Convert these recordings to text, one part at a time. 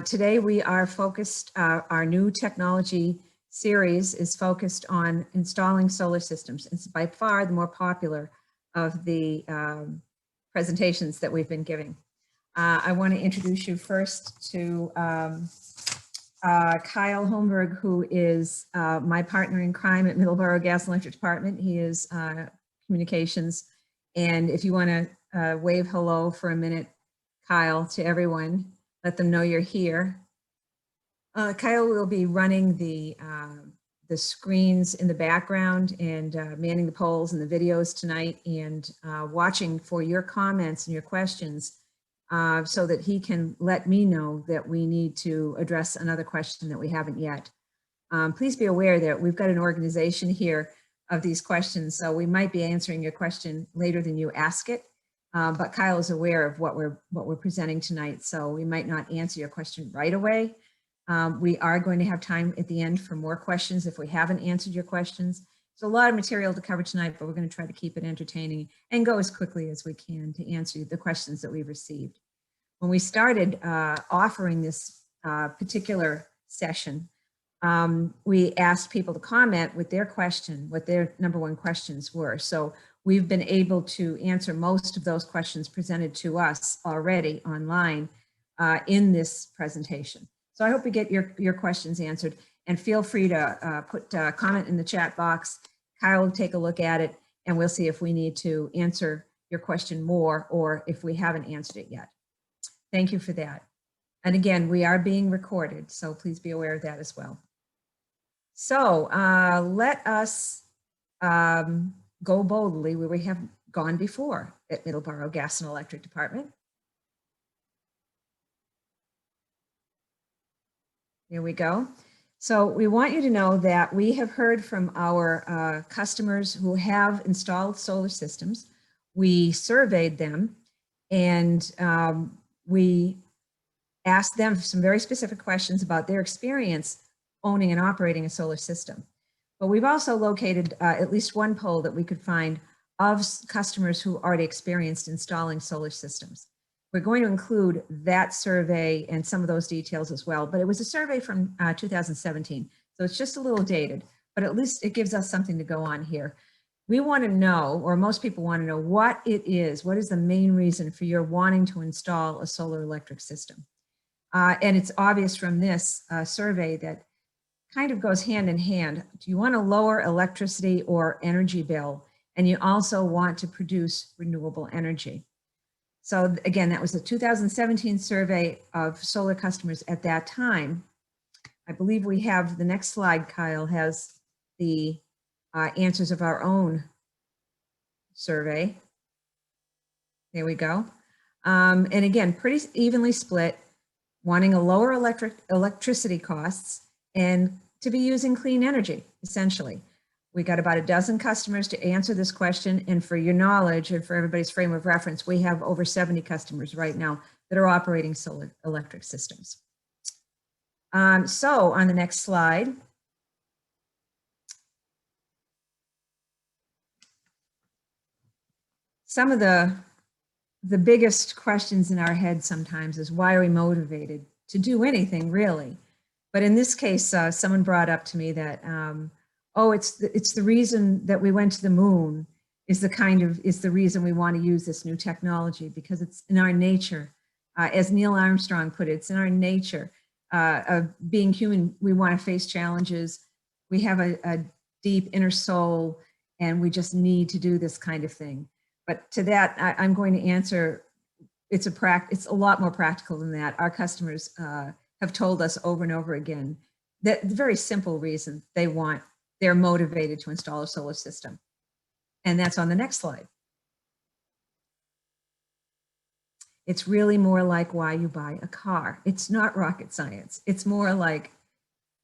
Today we are focused, our new technology series is focused on installing solar systems. It's by far the more popular of the presentations that we've been giving. I want to introduce you first to Kyle Holmberg, who is my partner in crime at Middleborough Gas and Electric Department. He is communications. And if you want to wave hello for a minute, Kyle, to everyone, let them know you're here. Kyle will be running the screens in the background and manning the polls and the videos tonight, and watching for your comments and your questions so that he can let me know that we need to address another question that we haven't yet. Please be aware that we've got an organization here of these questions, so we might be answering your question later than you ask it. But Kyle is aware of what we're presenting tonight, so we might not answer your question right away. We are going to have time at the end for more questions if we haven't answered your questions. There's a lot of material to cover tonight, but we're going to try to keep it entertaining and go as quickly as we can to answer the questions that we've received. When we started offering this particular session, we asked people to comment with their question, what their number one questions were. So we've been able to answer most of those questions presented to us already online in this presentation. So I hope we get your questions answered, and feel free to put a comment in the chat box. Kyle will take a look at it, and we'll see if we need to answer your question more or if we haven't answered it yet. Thank you for that. And again, we are being recorded, so please be aware of that as well. So let us go boldly where we have gone before at Middleborough Gas and Electric Department. Here we go. So we want you to know that we have heard from our customers who have installed solar systems. We surveyed them, and we asked them some very specific questions about their experience owning and operating a solar system. But we've also located at least one poll that we could find of customers who already experienced installing solar systems. We're going to include that survey and some of those details as well, but it was a survey from 2017, so it's just a little dated, but at least it gives us something to go on here. We want to know, or most people want to know, what it is. What is the main reason for your wanting to install a solar electric system? And it's obvious from this survey that kind of goes hand in hand. Do you want to lower electricity or energy bill, and you also want to produce renewable energy? So again, that was a 2017 survey of solar customers at that time. I believe we have the next slide, Kyle, has the answers of our own survey. There we go. And again, pretty evenly split, wanting a lower electricity costs and to be using clean energy, essentially. We got about a dozen customers to answer this question, and for your knowledge and for everybody's frame of reference, we have over 70 customers right now that are operating solar electric systems. So on the next slide, some of the biggest questions in our head sometimes is, why are we motivated to do anything really? But in this case, someone brought up to me that, oh, it's the reason that we went to the moon is the reason we want to use this new technology, because it's in our nature. As Neil Armstrong put it, it's in our nature of being human. We want to face challenges. We have a deep inner soul, and we just need to do this kind of thing. But to that, I'm going to answer, it's a lot more practical than that. Our customers have told us over and over again that the very simple reason they're motivated to install a solar system. And that's on the next slide. It's really more like why you buy a car. It's not rocket science. It's more like,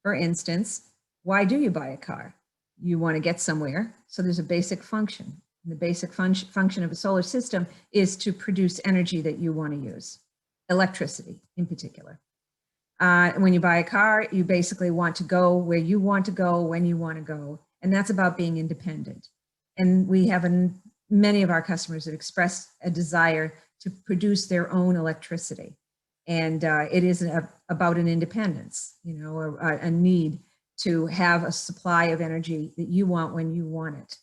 for instance, why do you buy a car? You want to get somewhere, so there's a basic function. And the basic function of a solar system is to produce energy that you want to use, electricity in particular. When you buy a car, you basically want to go where you want to go, when you want to go, and that's about being independent. And we have many of our customers have expressed a desire to produce their own electricity. And it is about an independence, you know, or a need to have a supply of energy that you want when you want it.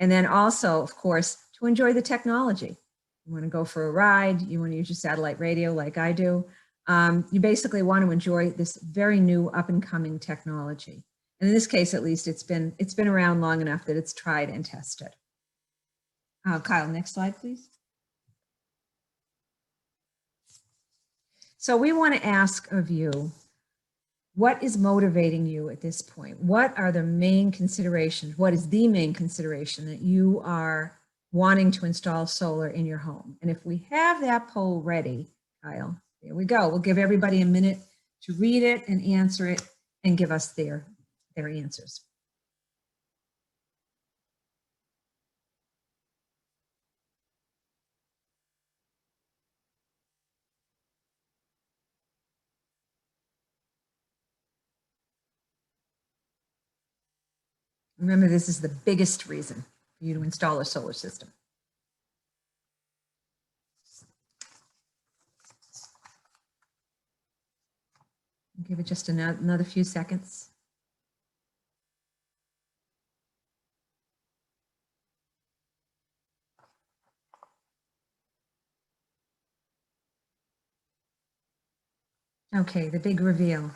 And then also, of course, to enjoy the technology. You want to go for a ride, you want to use your satellite radio like I do. You basically want to enjoy this very new up and coming technology. And in this case, at least, it's been around long enough that it's tried and tested. Kyle, next slide, please. So we want to ask of you, what is motivating you at this point? What are the main considerations? What is the main consideration that you are wanting to install solar in your home? And if we have that poll ready, Kyle, there we go. We'll give everybody a minute to read it and answer it and give us their answers. Remember, this is the biggest reason for you to install a solar system. Give it just another few seconds. Okay, the big reveal.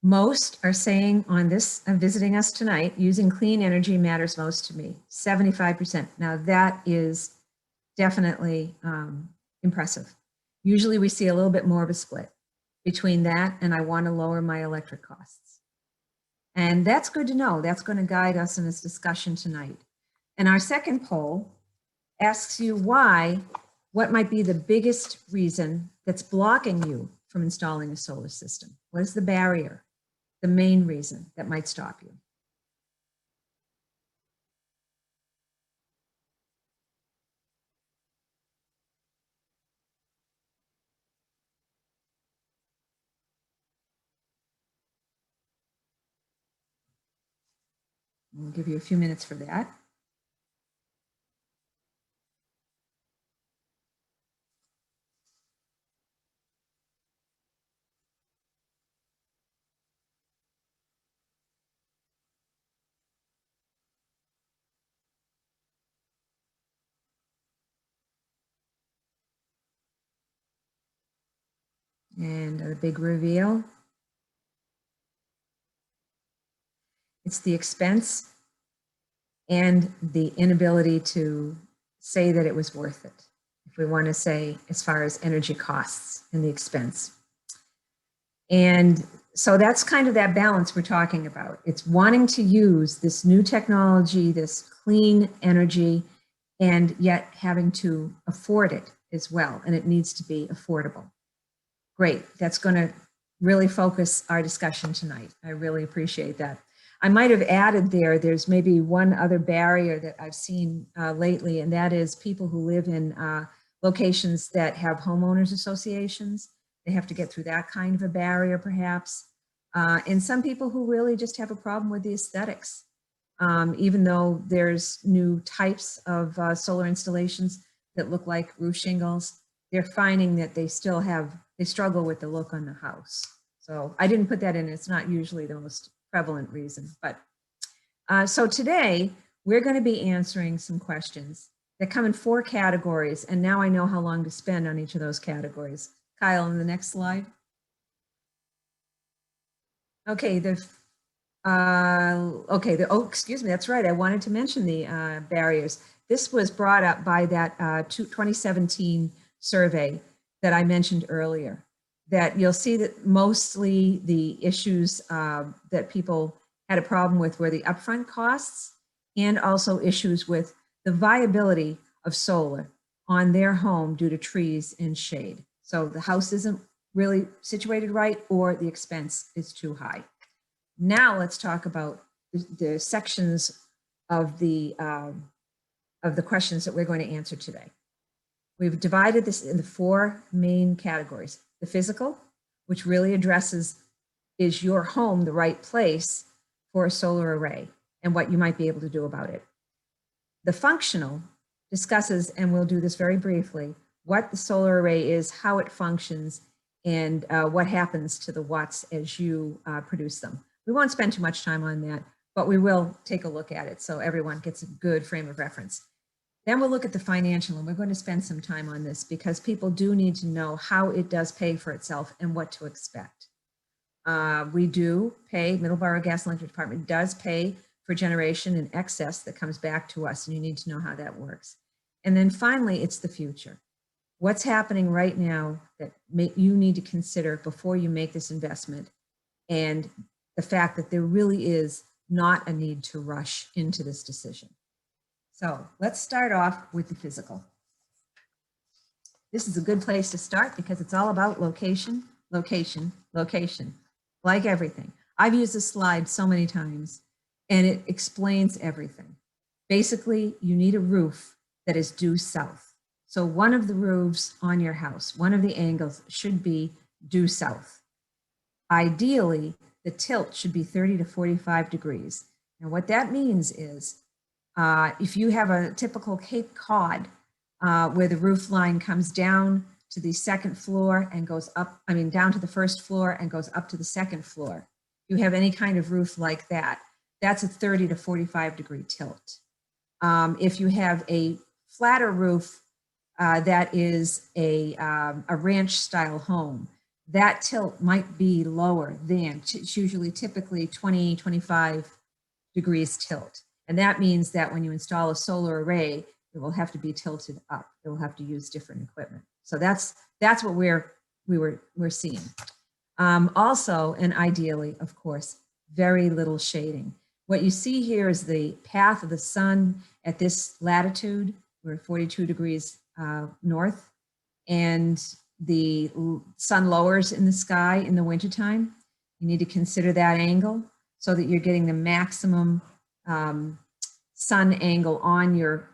Most are saying on this, visiting us tonight, using clean energy matters most to me, 75%. Now that is definitely impressive. Usually we see a little bit more of a split between that and I want to lower my electric costs. And that's good to know. That's going to guide us in this discussion tonight. And our second poll asks you what might be the biggest reason that's blocking you from installing a solar system? What is the barrier? The main reason that might stop you? We'll give you a few minutes for that. And the big reveal. It's the expense and the inability to say that it was worth it. If we want to say as far as energy costs and the expense. And so that's kind of that balance we're talking about. It's wanting to use this new technology, this clean energy, and yet having to afford it as well. And it needs to be affordable. Great, that's going to really focus our discussion tonight. I really appreciate that. I might have added there's maybe one other barrier that I've seen lately, and that is people who live in locations that have homeowners associations. They have to get through that kind of a barrier perhaps. And some people who really just have a problem with the aesthetics. Even though there's new types of solar installations that look like roof shingles, they're finding that they struggle with the look on the house. So I didn't put that in. It's not usually the most prevalent reason, but so today we're going to be answering some questions that come in 4 categories. And now I know how long to spend on each of those categories. Kyle, on the next slide. Okay, excuse me, that's right. I wanted to mention the barriers. This was brought up by that 2017 survey that I mentioned earlier, that you'll see that mostly the issues that people had a problem with were the upfront costs and also issues with the viability of solar on their home due to trees and shade. So the house isn't really situated right, or the expense is too high. Now let's talk about the sections of the questions that we're going to answer today. We've divided this into 4 main categories. The physical, which really addresses, is your home the right place for a solar array and what you might be able to do about it. The functional discusses, and we'll do this very briefly, what the solar array is, how it functions, and what happens to the watts as you produce them. We won't spend too much time on that, but we will take a look at it so everyone gets a good frame of reference. Then we'll look at the financial, and we're going to spend some time on this because people do need to know how it does pay for itself and what to expect. We do pay, Middleborough Gas and Electric Department does pay for generation in excess that comes back to us, and you need to know how that works. And then finally, it's the future. What's happening right now that you need to consider before you make this investment, and the fact that there really is not a need to rush into this decision. So let's start off with the physical. This is a good place to start because it's all about location, location, location, like everything. I've used this slide so many times and it explains everything. Basically, you need a roof that is due south. So one of the roofs on your house, one of the angles should be due south. Ideally, the tilt should be 30 to 45 degrees. Now what that means is if you have a typical Cape Cod where the roof line comes down to the second floor and goes up, down to the first floor and goes up to the second floor, you have any kind of roof like that, that's a 30 to 45 degree tilt. If you have a flatter roof that is a ranch style home, that tilt might be lower than, it's usually typically 20, 25 degrees tilt. And that means that when you install a solar array, it will have to be tilted up. It will have to use different equipment. So that's what we're seeing. Also, and ideally, of course, very little shading. What you see here is the path of the sun at this latitude. We're 42 degrees north, and the sun lowers in the sky in the wintertime. You need to consider that angle so that you're getting the maximum sun angle on your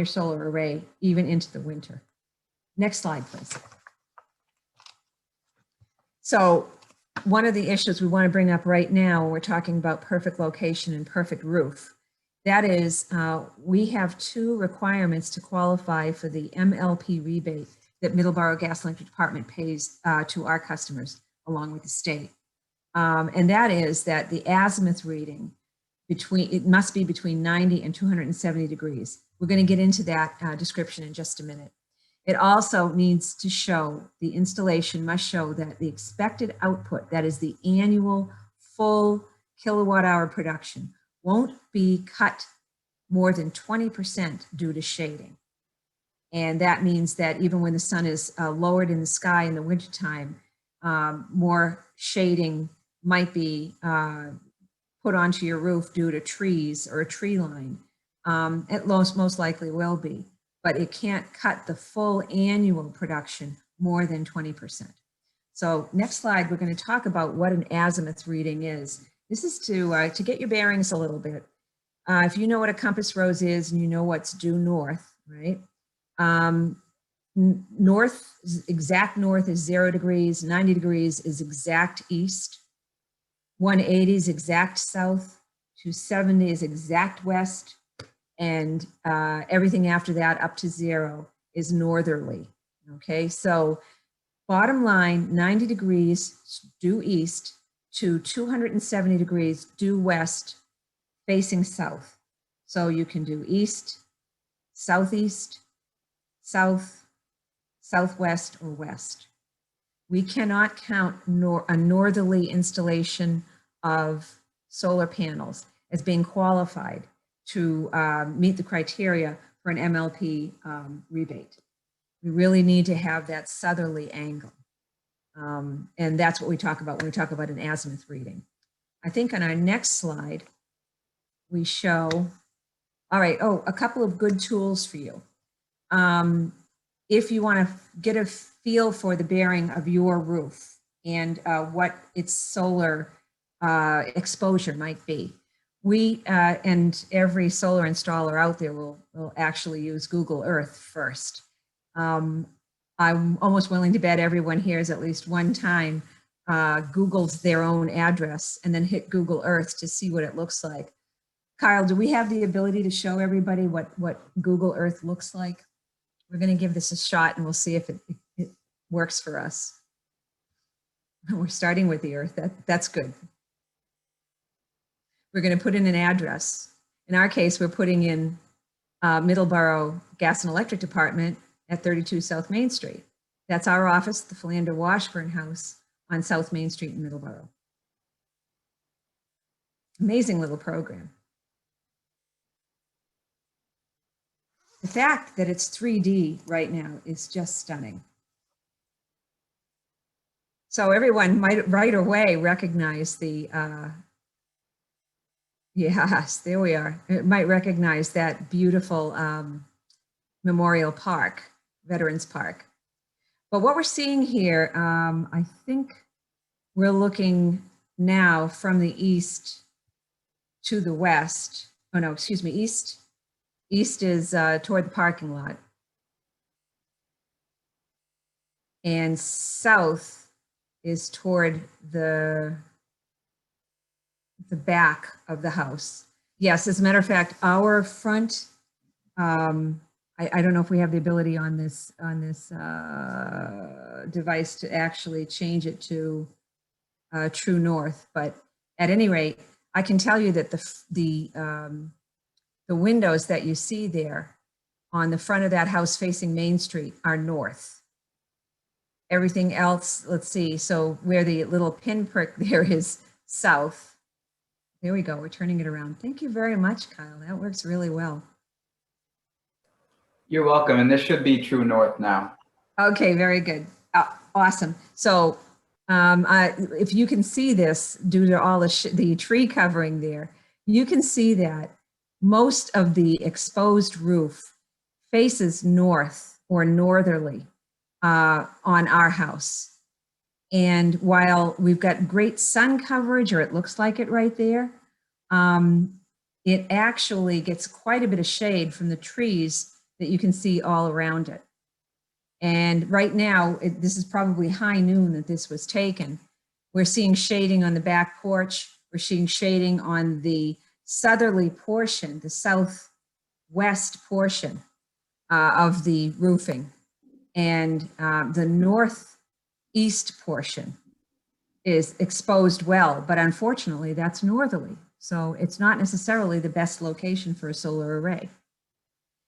solar array, even into the winter. Next slide, please. So one of the issues we want to bring up right now when we're talking about perfect location and perfect roof, that is we have two requirements to qualify for the MLP rebate that Middleborough Gas and Electric Department pays to our customers along with the state. And that is that the azimuth reading it must be between 90 and 270 degrees. We're going to get into that description in just a minute. It also needs to show, the installation must show that the expected output, that is the annual full kilowatt hour production, won't be cut more than 20% due to shading. And that means that even when the sun is lowered in the sky in the wintertime, more shading might be put onto your roof due to trees or a tree line. It most likely will be, but it can't cut the full annual production more than 20%. So next slide, we're going to talk about what an azimuth reading is. This is to get your bearings a little bit. If you know what a compass rose is and you know what's due north, right? Exact north is 0 degrees, 90 degrees is exact east, 180 is exact south, 270 is exact west, and everything after that up to 0 is northerly. Okay, so bottom line, 90 degrees due east to 270 degrees due west facing south. So you can do east, southeast, south, southwest, or west. We cannot count a northerly installation of solar panels as being qualified to meet the criteria for an MLP rebate. We really need to have that southerly angle. And that's what we talk about when we talk about an azimuth reading. I think on our next slide, we show, all right, a couple of good tools for you. If you want to get a feel for the bearing of your roof and what its solar exposure might be, we and every solar installer out there will actually use Google Earth first. I'm almost willing to bet everyone here has at least one time Googled their own address and then hit Google Earth to see what it looks like. Kyle, do we have the ability to show everybody what Google Earth looks like? We're going to give this a shot and we'll see if it works for us. We're starting with the earth. That's good. We're going to put in an address. In our case, we're putting in Middleborough Gas and Electric Department at 32 South Main Street. That's our office, the Philander Washburn House on South Main Street in Middleborough. Amazing little program. The fact that it's 3D right now is just stunning. So everyone might right away recognize the, yes, there we are. It might recognize that beautiful Memorial Park, Veterans Park. But what we're seeing here, I think we're looking now from the east to the west. Oh no, excuse me, east. East is toward the parking lot. And south is toward the back of the house. Yes, as a matter of fact, our front, I don't know if we have the ability on this device to actually change it to true north, but at any rate, I can tell you that the windows that you see there on the front of that house facing Main Street are north. Everything else, let's see, so where the little pinprick there is south. There we go, we're turning it around. Thank you very much, Kyle. That works really well. You're welcome, and this should be true north now. Okay, very good. Awesome. So if you can see this due to all the tree covering there, you can see that most of the exposed roof faces north or northerly on our house. And while we've got great sun coverage, or it looks like it right there, it actually gets quite a bit of shade from the trees that you can see all around it. And right now, this is probably high noon that this was taken. We're seeing shading on the back porch. We're seeing shading on the southerly portion, the southwest portion of the roofing. And the northeast portion is exposed well, but unfortunately that's northerly. So it's not necessarily the best location for a solar array.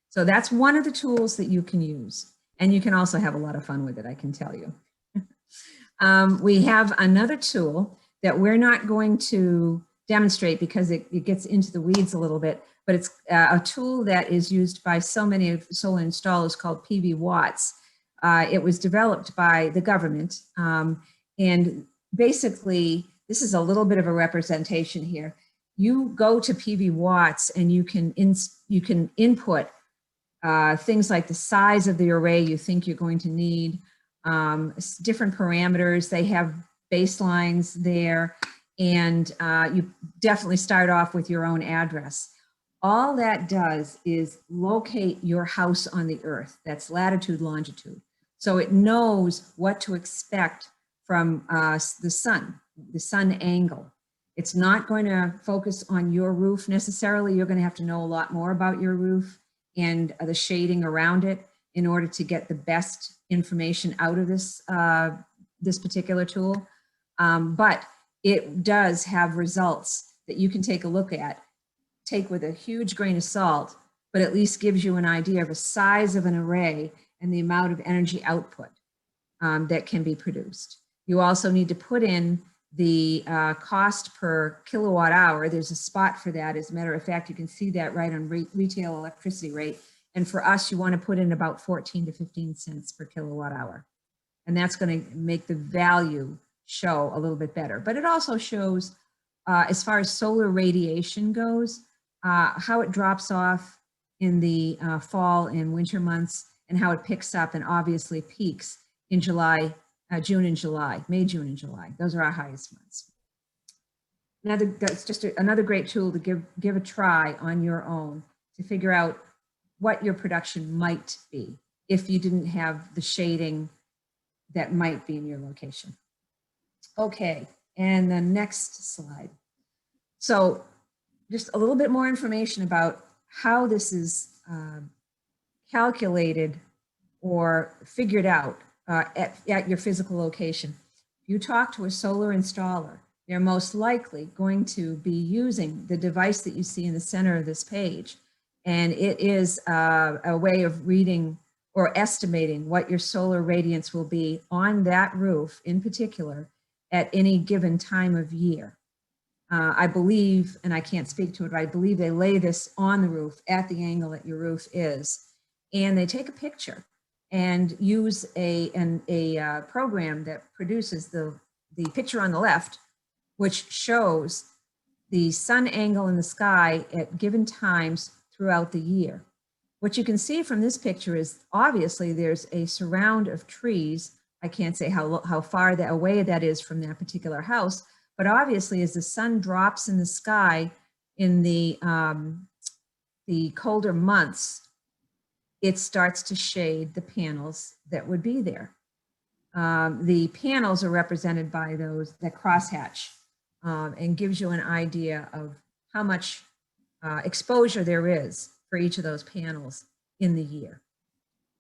So that's one of the tools that you can use. And you can also have a lot of fun with it, I can tell you. We have another tool that we're not going to demonstrate because it gets into the weeds a little bit, but it's a tool that is used by so many solar installers called PV Watts. It was developed by the government. And basically, this is a little bit of a representation here. You go to PV Watts and you can input things like the size of the array you think you're going to need, different parameters. They have baselines there, and you definitely start off with your own address. All that does is locate your house on the earth. That's latitude, longitude. So it knows what to expect from the sun angle. It's not going to focus on your roof necessarily. You're going to have to know a lot more about your roof and the shading around it in order to get the best information out of this, this particular tool. But it does have results that you can take a look at, take with a huge grain of salt, but at least gives you an idea of the size of an array and the amount of energy output that can be produced. You also need to put in the cost per kilowatt hour. There's a spot for that. As a matter of fact, you can see that right on retail electricity rate. And for us, you want to put in about 14 to 15 cents per kilowatt hour. And that's going to make the value show a little bit better. But it also shows, as far as solar radiation goes, how it drops off in the fall and winter months, and how it picks up and obviously peaks in July, June and July, May, June and July. Those are our highest months. That's just another great tool to give a try on your own to figure out what your production might be if you didn't have the shading that might be in your location. Okay, and the next slide. So just a little bit more information about how this is calculated or figured out at your physical location. If you talk to a solar installer, they're most likely going to be using the device that you see in the center of this page. And it is a way of reading or estimating what your solar radiance will be on that roof in particular at any given time of year. I believe, and I can't speak to it, but I believe they lay this on the roof at the angle that your roof is, and they take a picture and use a program that produces the picture on the left, which shows the sun angle in the sky at given times throughout the year. What you can see from this picture is obviously there's a surround of trees. I can't say how far away that is from that particular house, but obviously as the sun drops in the sky in the colder months, it starts to shade the panels that would be there. The panels are represented by that crosshatch and gives you an idea of how much exposure there is for each of those panels in the year.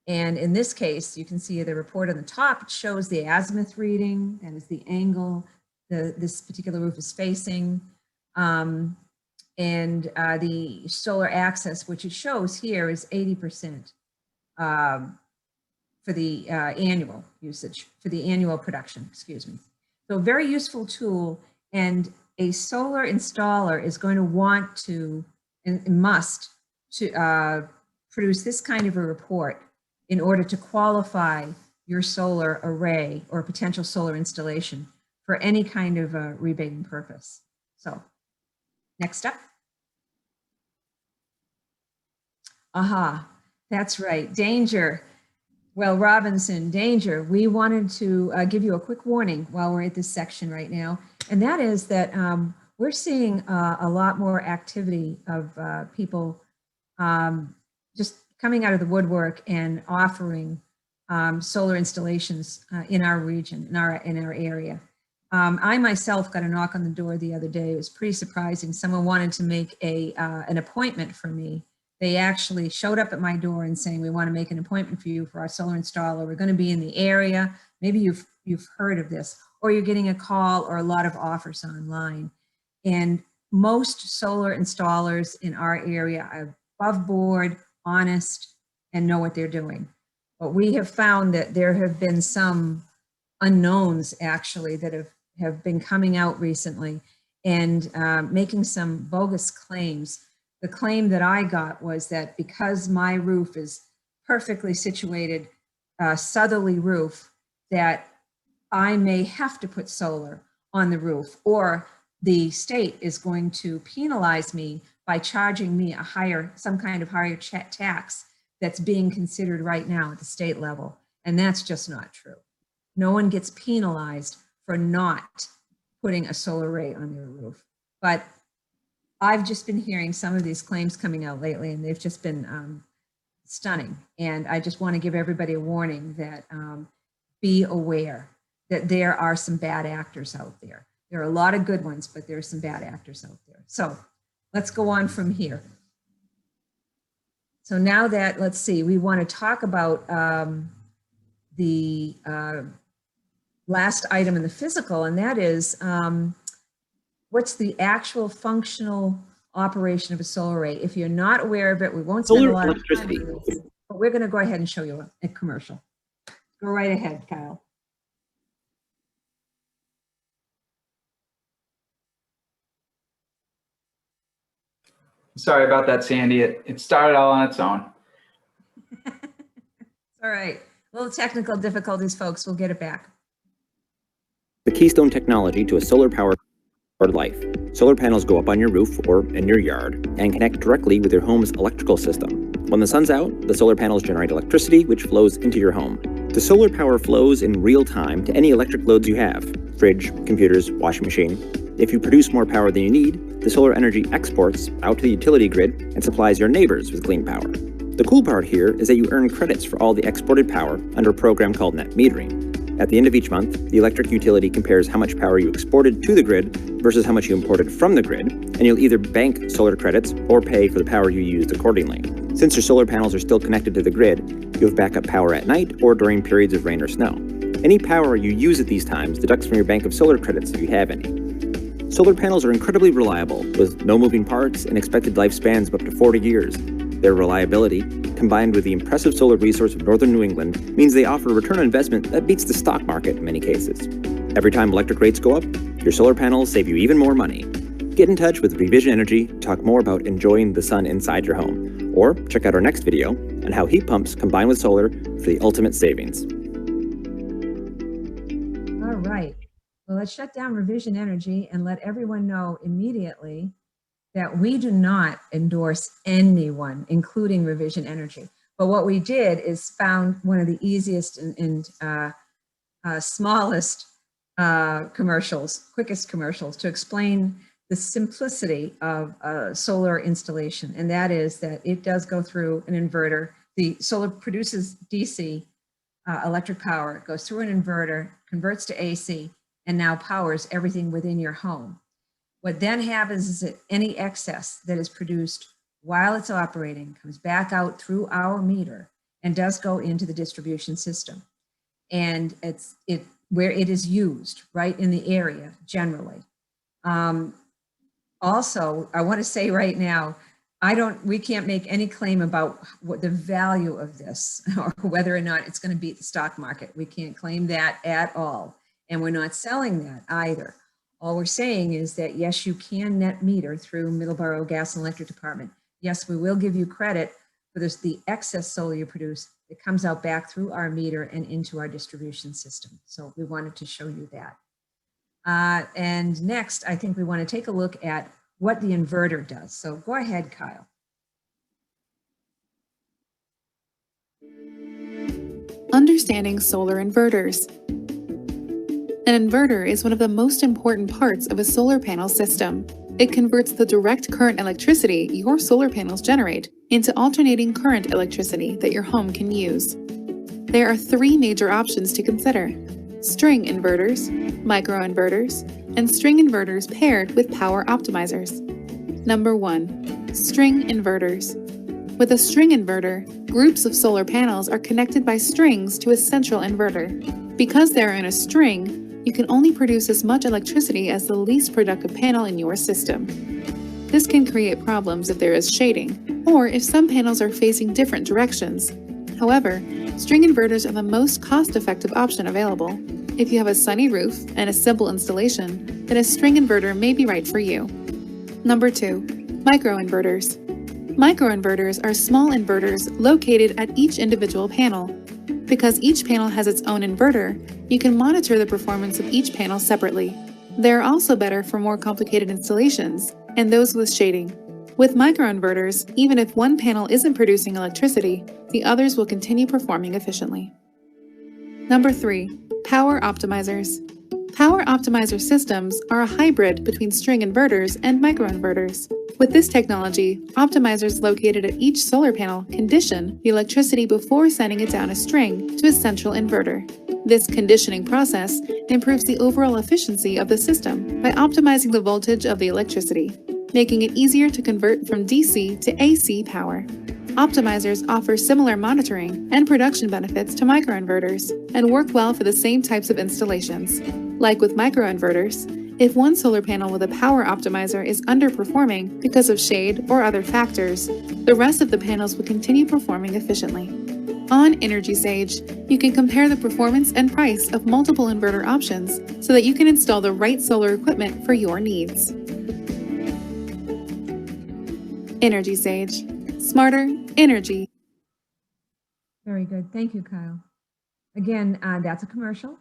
And in this case, you can see the report on the top. It shows the azimuth reading, that is the angle this particular roof is facing, and the solar axis, which it shows here, is 80% for the annual usage, for the annual production, excuse me. So a very useful tool, and a solar installer is going to want to and must to produce this kind of a report in order to qualify your solar array or potential solar installation for any kind of rebating purpose. So next up. Aha, that's right, danger. Well, Robinson, danger. We wanted to give you a quick warning while we're at this section right now, and that is that we're seeing a lot more activity of people just coming out of the woodwork and offering solar installations in our region, in our area. I myself got a knock on the door the other day. It was pretty surprising. Someone wanted to make an appointment for me. They actually showed up at my door and saying, we want to make an appointment for you for our solar installer. We're going to be in the area. Maybe you've heard of this, or you're getting a call or a lot of offers online. And most solar installers in our area are above board, honest, and know what they're doing. But we have found that there have been some unknowns actually that have been coming out recently and making some bogus claims. The claim that I got was that because my roof is perfectly situated, southerly roof, that I may have to put solar on the roof, or the state is going to penalize me by charging me some kind of higher tax that's being considered right now at the state level. And that's just not true. No one gets penalized for not putting a solar array on their roof. But I've just been hearing some of these claims coming out lately, and they've just been stunning. And I just want to give everybody a warning that be aware that there are some bad actors out there. There are a lot of good ones, but there are some bad actors out there. So let's go on from here. So now that, let's see, we want to talk about the last item in the physical, and that is what's the actual functional operation of a solar array. If you're not aware of it, we won't spend a lot of time on this, but we're going to go ahead and show you a commercial. Go right ahead, Kyle. Sorry about that, Sandy. It started all on its own. All right. A little technical difficulties, folks. We'll get it back. The keystone technology to a solar-powered life. Solar panels go up on your roof or in your yard and connect directly with your home's electrical system. When the sun's out, the solar panels generate electricity, which flows into your home. The solar power flows in real time to any electric loads you have: fridge, computers, washing machine. If you produce more power than you need, the solar energy exports out to the utility grid and supplies your neighbors with clean power. The cool part here is that you earn credits for all the exported power under a program called net metering. At the end of each month, the electric utility compares how much power you exported to the grid versus how much you imported from the grid, and you'll either bank solar credits or pay for the power you used accordingly. Since your solar panels are still connected to the grid, You have backup power at night or during periods of rain or snow. Any power you use at these times deducts from your bank of solar credits if you have any. Solar panels are incredibly reliable, with no moving parts and expected lifespans of up to 40 years. Their reliability, combined with the impressive solar resource of northern New England, means they offer a return on investment that beats the stock market in many cases. Every time electric rates go up, your solar panels save you even more money. Get in touch with Revision Energy to talk more about enjoying the sun inside your home, or check out our next video on how heat pumps combine with solar for the ultimate savings. All right. Well, let's shut down Revision Energy and let everyone know immediately that we do not endorse anyone, including Revision Energy. But what we did is found one of the easiest and smallest quickest commercials to explain the simplicity of solar installation. And that is that it does go through an inverter. The solar produces DC electric power, it goes through an inverter, converts to AC, and now powers everything within your home. What then happens is that any excess that is produced while it's operating comes back out through our meter and does go into the distribution system. And it's where it is used, right in the area generally. Also, I want to say right now, we can't make any claim about what the value of this or whether or not it's going to beat the stock market. We can't claim that at all. And we're not selling that either. All we're saying is that, yes, you can net meter through Middleborough Gas and Electric Department. Yes, we will give you credit for the excess solar you produce that comes out back through our meter and into our distribution system. So we wanted to show you that. And next, I think we want to take a look at what the inverter does. So go ahead, Kyle. Understanding solar inverters. An inverter is one of the most important parts of a solar panel system. It converts the direct current electricity your solar panels generate into alternating current electricity that your home can use. There are three major options to consider: string inverters, microinverters, and string inverters paired with power optimizers. Number 1. String inverters. With a string inverter, groups of solar panels are connected by strings to a central inverter. Because they are in a string, you can only produce as much electricity as the least productive panel in your system. This can create problems if there is shading, or if some panels are facing different directions. However, string inverters are the most cost-effective option available. If you have a sunny roof and a simple installation, then a string inverter may be right for you. Number 2. Microinverters. Microinverters are small inverters located at each individual panel. Because each panel has its own inverter, you can monitor the performance of each panel separately. They are also better for more complicated installations and those with shading. With microinverters, even if one panel isn't producing electricity, the others will continue performing efficiently. Number 3. Power optimizers. Power optimizer systems are a hybrid between string inverters and microinverters. With this technology, optimizers located at each solar panel condition the electricity before sending it down a string to a central inverter. This conditioning process improves the overall efficiency of the system by optimizing the voltage of the electricity, making it easier to convert from DC to AC power. Optimizers offer similar monitoring and production benefits to microinverters and work well for the same types of installations. Like with microinverters, if one solar panel with a power optimizer is underperforming because of shade or other factors, the rest of the panels will continue performing efficiently. On Energy Sage, you can compare the performance and price of multiple inverter options so that you can install the right solar equipment for your needs. Energy Sage. Smarter energy. Very good. Thank you, Kyle. Again, that's a commercial.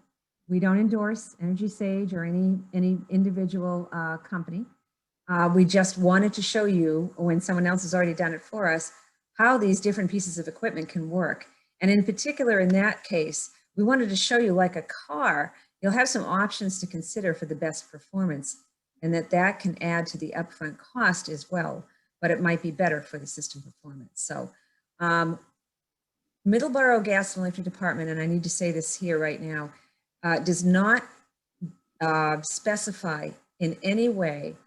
We don't endorse Energy Sage or any individual company. We just wanted to show you, when someone else has already done it for us, how these different pieces of equipment can work. And in particular, in that case, we wanted to show you, like a car, you'll have some options to consider for the best performance, and that can add to the upfront cost as well, but it might be better for the system performance. So Middleborough Gas and Electric Department, and I need to say this here right now, does not specify in any way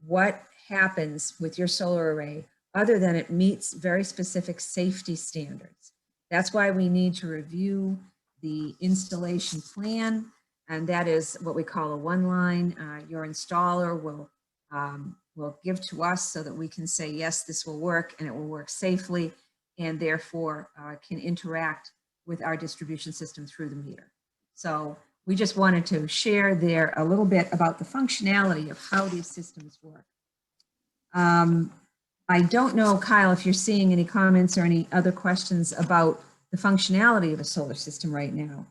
what happens with your solar array other than it meets very specific safety standards. That's why we need to review the installation plan, and that is what we call a one line. Your installer will give to us so that we can say, yes, this will work and it will work safely, and therefore can interact with our distribution system through the meter. So we just wanted to share there a little bit about the functionality of how these systems work. I don't know, Kyle, if you're seeing any comments or any other questions about the functionality of a solar system right now.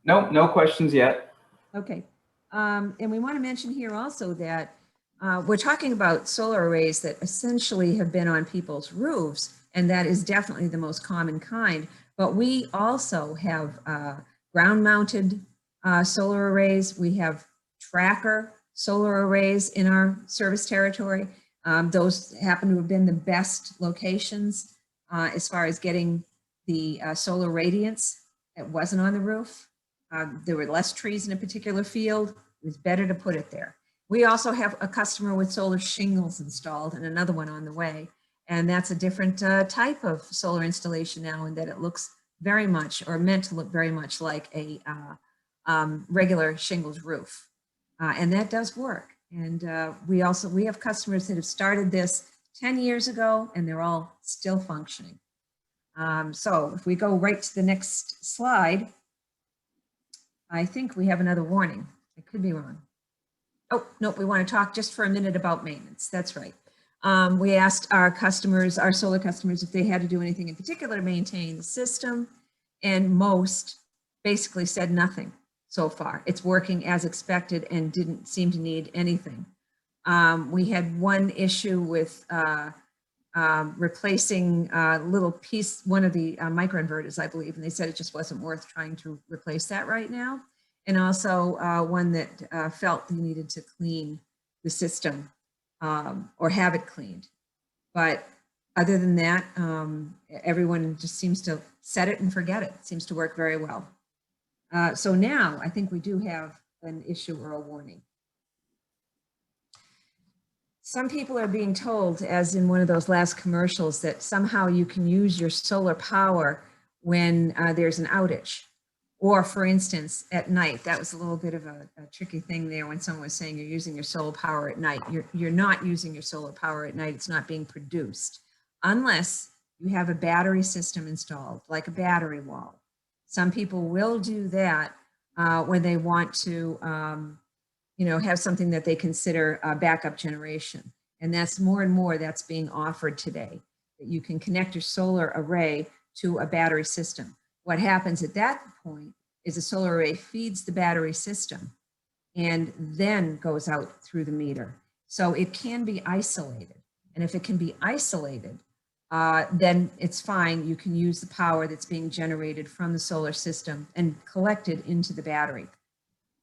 Nope, no questions yet. Okay. And we want to mention here also that we're talking about solar arrays that essentially have been on people's roofs, and that is definitely the most common kind. But we also have ground-mounted solar arrays. We have tracker solar arrays in our service territory. Those happen to have been the best locations as far as getting the solar radiance. It wasn't on the roof. There were less trees in a particular field. It was better to put it there. We also have a customer with solar shingles installed and another one on the way. And that's a different type of solar installation now, in that it looks very much, or meant to look very much, like a regular shingles roof. And that does work. And we have customers that have started this 10 years ago, and they're all still functioning. So if we go right to the next slide, I think we have another warning. I could be wrong. Oh, nope, we want to talk just for a minute about maintenance. That's right. We asked our customers, our solar customers, if they had to do anything in particular to maintain the system, and most basically said nothing so far. It's working as expected and didn't seem to need anything. We had one issue with replacing little piece, one of the microinverters, I believe, and they said it just wasn't worth trying to replace that right now. And also one that felt they needed to clean the system or have it cleaned. But other than that, everyone just seems to set it and forget it. It seems to work very well. So now I think we do have an issue or a warning. Some people are being told, as in one of those last commercials, that somehow you can use your solar power when there's an outage. Or for instance, at night. That was a little bit of a tricky thing there when someone was saying you're using your solar power at night. You're not using your solar power at night. It's not being produced unless you have a battery system installed, like a battery wall. Some people will do that when they want to have something that they consider backup generation. And that's more and more that's being offered today, that you can connect your solar array to a battery system. What happens at that point is the solar array feeds the battery system and then goes out through the meter. So it can be isolated. And if it can be isolated, then it's fine. You can use the power that's being generated from the solar system and collected into the battery.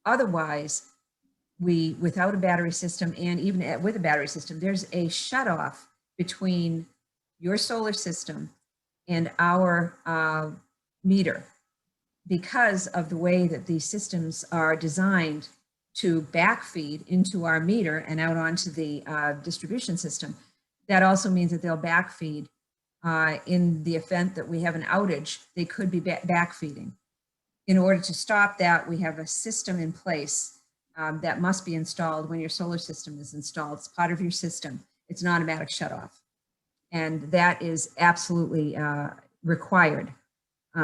Otherwise, without a battery system, and even with a battery system, there's a shutoff between your solar system and our meter, because of the way that these systems are designed to backfeed into our meter and out onto the distribution system. That also means that they'll backfeed in the event that we have an outage. They could be backfeeding. In order to stop that, we have a system in place that must be installed when your solar system is installed. It's part of your system. It's an automatic shutoff. And that is absolutely required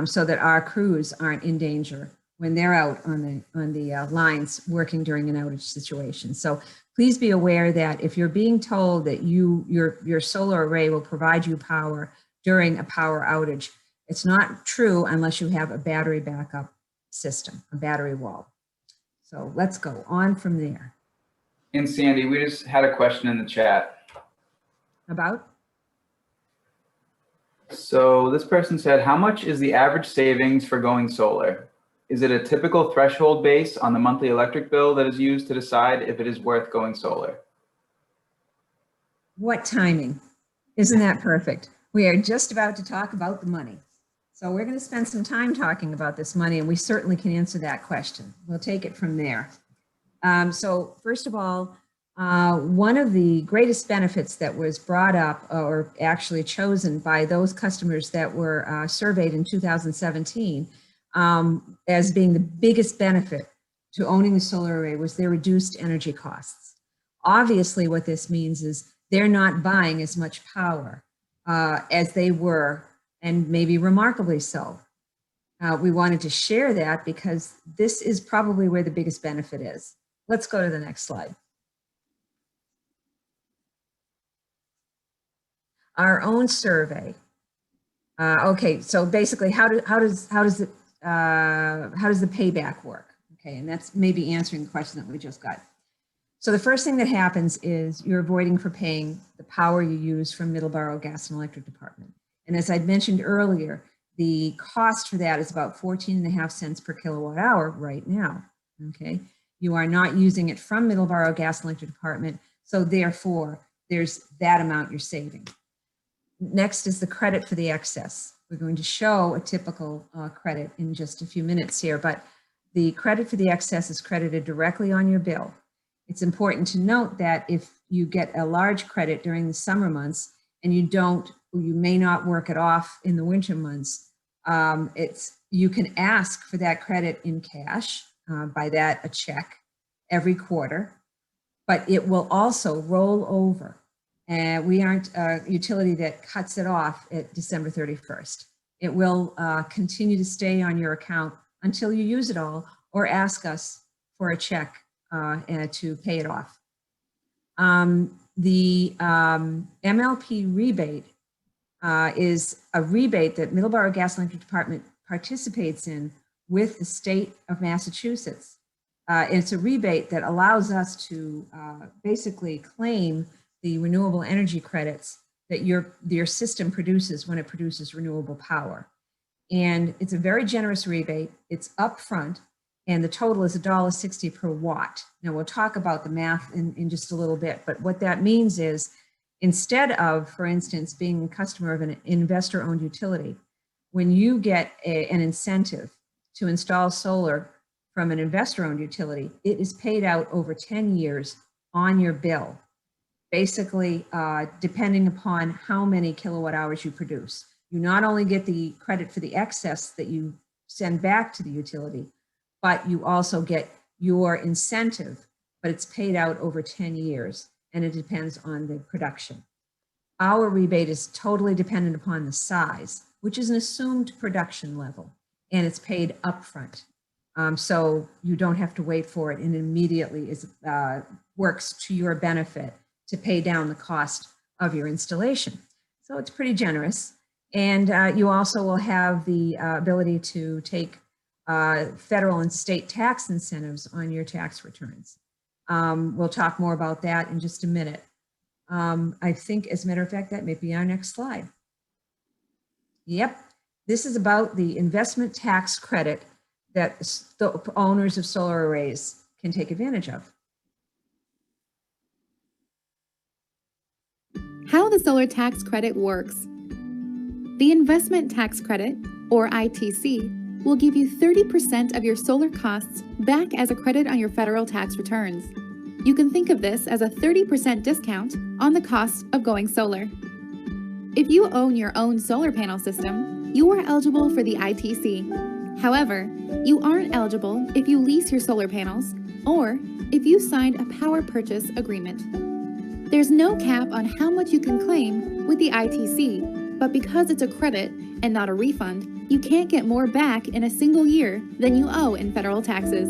so that our crews aren't in danger when they're out on the lines working during an outage situation. So please be aware that if you're being told that your solar array will provide you power during a power outage, it's not true unless you have a battery backup system, a battery wall. So let's go on from there. And Sandy, we just had a question in the chat. About? So this person said, how much is the average savings for going solar? Is it a typical threshold base on the monthly electric bill that is used to decide if it is worth going solar? What timing? Isn't that perfect? We are just about to talk about the money. So we're going to spend some time talking about this money, and we certainly can answer that question. We'll take it from there. So first of all, One of the greatest benefits that was brought up or actually chosen by those customers that were surveyed in 2017 as being the biggest benefit to owning a solar array was their reduced energy costs. Obviously, what this means is they're not buying as much power as they were, and maybe remarkably so. We wanted to share that because this is probably where the biggest benefit is. Let's go to the next slide. Our own survey. Okay, so basically, how does the payback work? Okay, and that's maybe answering the question that we just got. So the first thing that happens is you're avoiding for paying the power you use from Middleborough Gas and Electric Department. And as I'd mentioned earlier, the cost for that is about 14.5 cents per kilowatt hour right now. Okay, you are not using it from Middleborough Gas and Electric Department, so therefore there's that amount you're saving. Next is the credit for the excess. We're going to show a typical credit in just a few minutes here, but the credit for the excess is credited directly on your bill. It's important to note that if you get a large credit during the summer months and you may not work it off in the winter months, you can ask for that credit in cash, by that a check every quarter, but it will also roll over. And we aren't a utility that cuts it off at December 31st. It will continue to stay on your account until you use it all or ask us for a check to pay it off. The MLP rebate is a rebate that Middleborough Gas and Electric Department participates in with the state of Massachusetts. It's a rebate that allows us to basically claim the renewable energy credits that your system produces when it produces renewable power. And it's a very generous rebate. It's upfront, and the total is $1.60 per watt. Now we'll talk about the math in just a little bit, but what that means is instead of, for instance, being a customer of an investor-owned utility, when you get an incentive to install solar from an investor-owned utility, it is paid out over 10 years on your bill, basically depending upon how many kilowatt hours you produce. You not only get the credit for the excess that you send back to the utility, but you also get your incentive, but it's paid out over 10 years and it depends on the production. Our rebate is totally dependent upon the size, which is an assumed production level, and it's paid upfront. So you don't have to wait for it, and it immediately works to your benefit to pay down the cost of your installation. So it's pretty generous. And you also will have the ability to take federal and state tax incentives on your tax returns. We'll talk more about that in just a minute. I think, as a matter of fact, that may be our next slide. Yep, this is about the investment tax credit that the owners of solar arrays can take advantage of. How the solar tax credit works. The investment tax credit, or ITC, will give you 30% of your solar costs back as a credit on your federal tax returns. You can think of this as a 30% discount on the cost of going solar. If you own your own solar panel system, you are eligible for the ITC. However, you aren't eligible if you lease your solar panels or if you signed a power purchase agreement. There's no cap on how much you can claim with the ITC, but because it's a credit and not a refund, you can't get more back in a single year than you owe in federal taxes.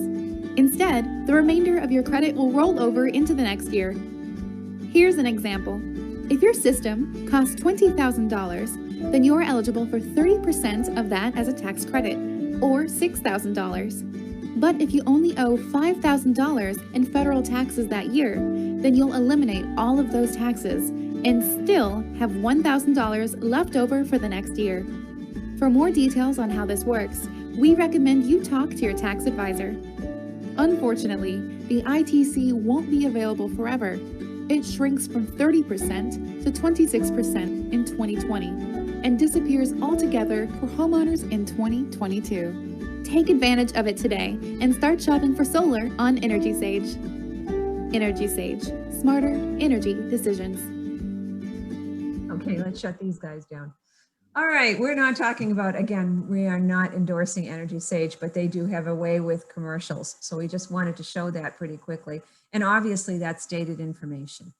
Instead, the remainder of your credit will roll over into the next year. Here's an example. If your system costs $20,000, then you are eligible for 30% of that as a tax credit, or $6,000. But if you only owe $5,000 in federal taxes that year, then you'll eliminate all of those taxes and still have $1,000 left over for the next year. For more details on how this works, we recommend you talk to your tax advisor. Unfortunately, the ITC won't be available forever. It shrinks from 30% to 26% in 2020 and disappears altogether for homeowners in 2022. Take advantage of it today and start shopping for solar on Energy Sage. Energy Sage. smarter energy decisions. Okay, let's shut these guys down. All right, we're not talking about, again, we are not endorsing Energy Sage, but they do have a way with commercials. So we just wanted to show that pretty quickly. And obviously that's dated information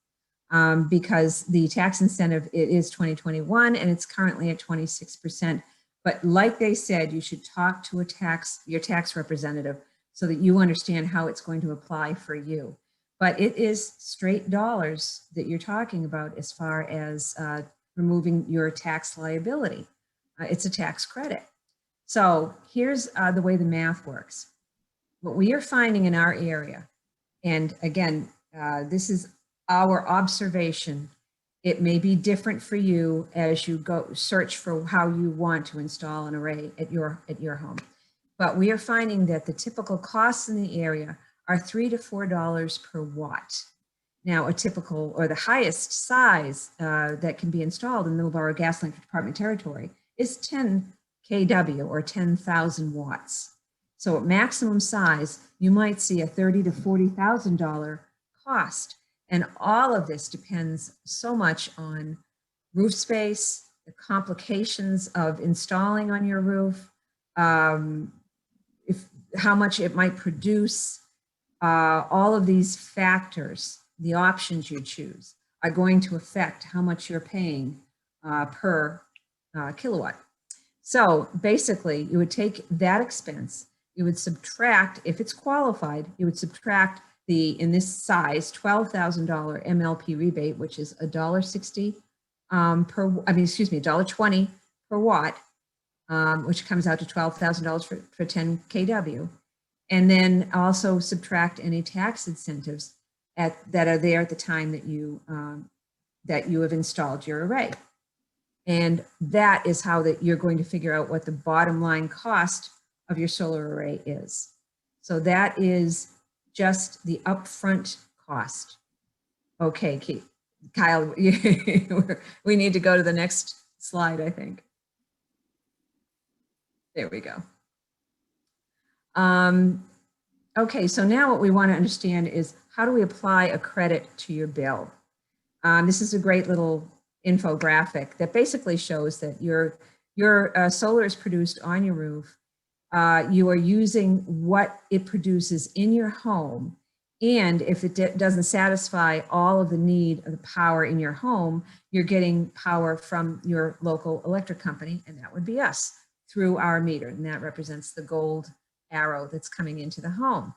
because the tax incentive, it is 2021 and it's currently at 26%. But like they said, you should talk to your tax representative so that you understand how it's going to apply for you. But it is straight dollars that you're talking about as far as removing your tax liability. It's a tax credit. So here's the way the math works. What we are finding in our area, and again, this is our observation. It may be different for you as you go search for how you want to install an array at your home. But we are finding that the typical costs in the area are $3 to $4 per watt. Now, a typical or the highest size that can be installed in Middleborough Gas and Electric Department territory is 10 kW or 10,000 watts. So at maximum size, you might see a $30,000 to $40,000 cost. And all of this depends so much on roof space, the complications of installing on your roof, how much it might produce. All of these factors, the options you choose, are going to affect how much you're paying per kilowatt. So basically, you would take that expense, you would subtract, if it's qualified, you would subtract the, in this size, $12,000 MLP rebate, which is $1.60 $1.20 per watt, which comes out to $12,000 for 10 kW. And then also subtract any tax incentives that are there at the time that you have installed your array. And that is how that you're going to figure out what the bottom line cost of your solar array is. So that is just the upfront cost. Okay, Kyle, we need to go to the next slide, I think. There we go. Okay, so now what we want to understand is how do we apply a credit to your bill? This is a great little infographic that basically shows that your solar is produced on your roof. You are using what it produces in your home. And if it doesn't satisfy all of the need of the power in your home, you're getting power from your local electric company, and that would be us, through our meter. And that represents the gold arrow that's coming into the home.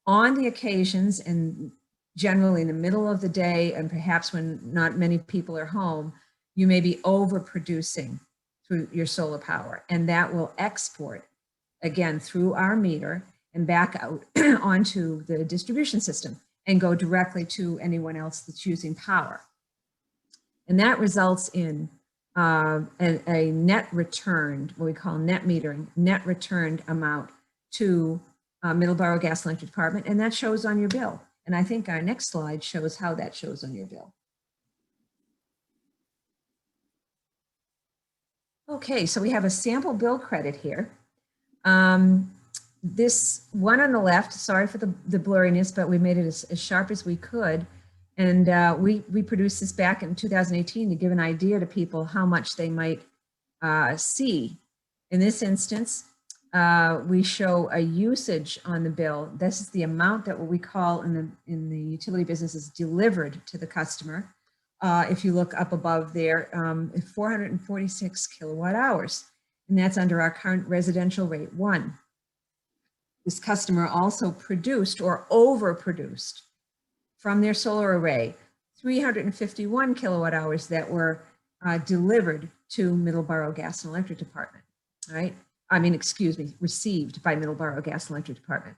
On the occasions, and generally in the middle of the day, and perhaps when not many people are home, you may be overproducing through your solar power, and that will export again through our meter and back out onto the distribution system and go directly to anyone else that's using power. And that results in a net returned, what we call net metering, net returned amount to Middleborough Gas and Electric Department, and that shows on your bill. And I think our next slide shows how that shows on your bill. Okay, so we have a sample bill credit here. This one on the left, sorry for the blurriness, but we made it as sharp as we could. And we produced this back in 2018 to give an idea to people how much they might see. In this instance, we show a usage on the bill. This is the amount that what we call in the utility business is delivered to the customer. If you look up above there, 446 kilowatt hours, and that's under our current residential rate 1. This customer also produced or overproduced from their solar array 351 kilowatt hours that were delivered to Middleborough Gas and Electric Department, right? I mean, excuse me, received by Middleborough Gas and Electric Department.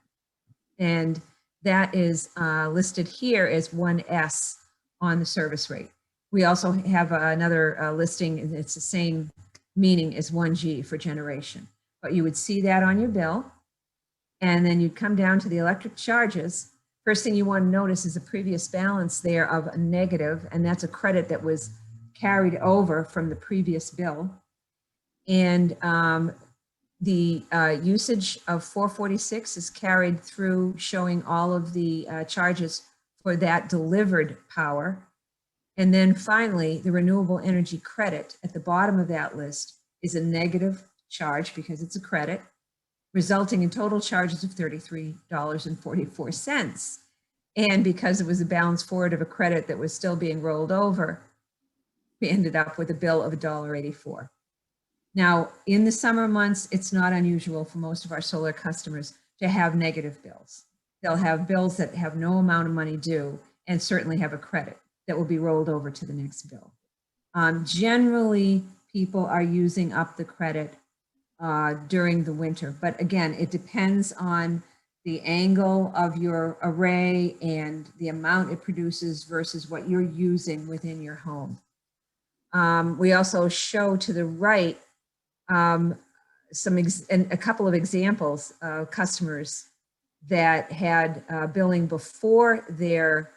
And that is listed here as 1S on the service rate. We also have another listing, and it's the same meaning as 1G for generation. But you would see that on your bill, and then you'd come down to the electric charges. First thing you want to notice is a previous balance there of a negative, and that's a credit that was carried over from the previous bill. And the usage of 446 is carried through, showing all of the charges for that delivered power. And then finally, the renewable energy credit at the bottom of that list is a negative charge because it's a credit, resulting in total charges of $33.44. And because it was a balance forward of a credit that was still being rolled over, we ended up with a bill of $1.84. Now, in the summer months, it's not unusual for most of our solar customers to have negative bills. They'll have bills that have no amount of money due and certainly have a credit that will be rolled over to the next bill. Generally, people are using up the credit during the winter. But again, it depends on the angle of your array and the amount it produces versus what you're using within your home. We also show to the right a couple of examples of customers that had billing before their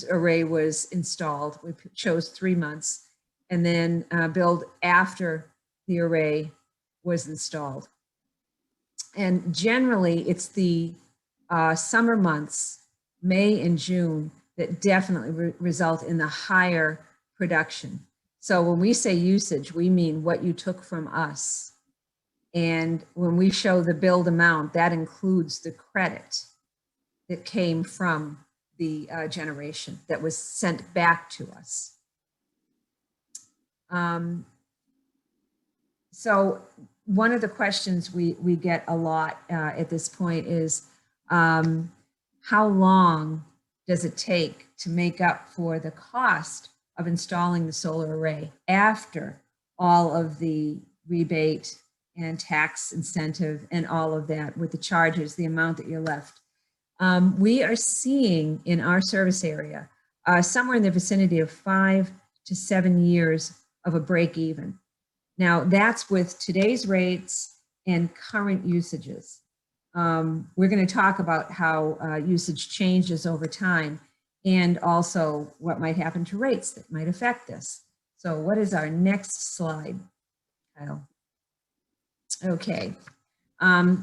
array was installed. We chose 3 months, and then billed after the array was installed. And generally, it's the summer months, May and June, that definitely result in the higher production. So when we say usage, we mean what you took from us. And when we show the billed amount, that includes the credit that came from the generation that was sent back to us. So one of the questions we get a lot at this point is, how long does it take to make up for the cost of installing the solar array after all of the rebate and tax incentive and all of that with the charges, the amount that you're left? We are seeing in our service area somewhere in the vicinity of 5 to 7 years of a break even. Now that's with today's rates and current usages. We're going to talk about how usage changes over time and also what might happen to rates that might affect this. So what is our next slide, Kyle? Okay,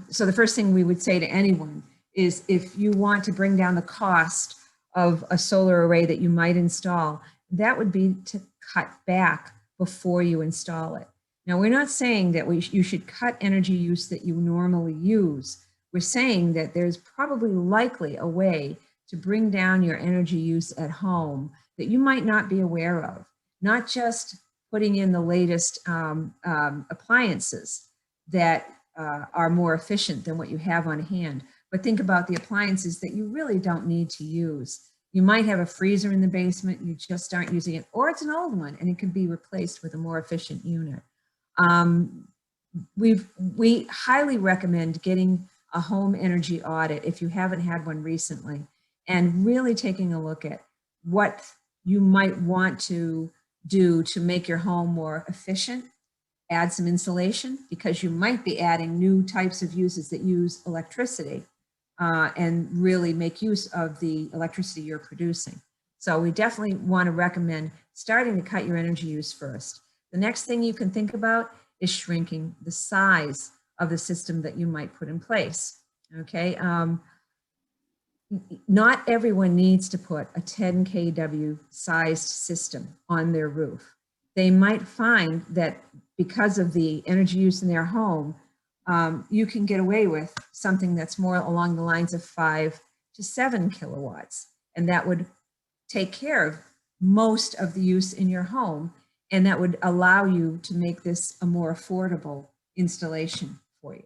so the first thing we would say to anyone is if you want to bring down the cost of a solar array that you might install, that would be to cut back before you install it. Now, we're not saying that you should cut energy use that you normally use. We're saying that there's probably likely a way to bring down your energy use at home that you might not be aware of, not just putting in the latest appliances that are more efficient than what you have on hand, but think about the appliances that you really don't need to use. You might have a freezer in the basement, you just aren't using it, or it's an old one and it can be replaced with a more efficient unit. We highly recommend getting a home energy audit if you haven't had one recently, and really taking a look at what you might want to do to make your home more efficient. Add some insulation because you might be adding new types of uses that use electricity and really make use of the electricity you're producing. So we definitely want to recommend starting to cut your energy use first. The next thing you can think about is shrinking the size of the system that you might put in place, okay? Not everyone needs to put a 10 kW sized system on their roof. They might find that because of the energy use in their home, you can get away with something that's more along the lines of 5 to 7 kilowatts. And that would take care of most of the use in your home. And that would allow you to make this a more affordable installation for you.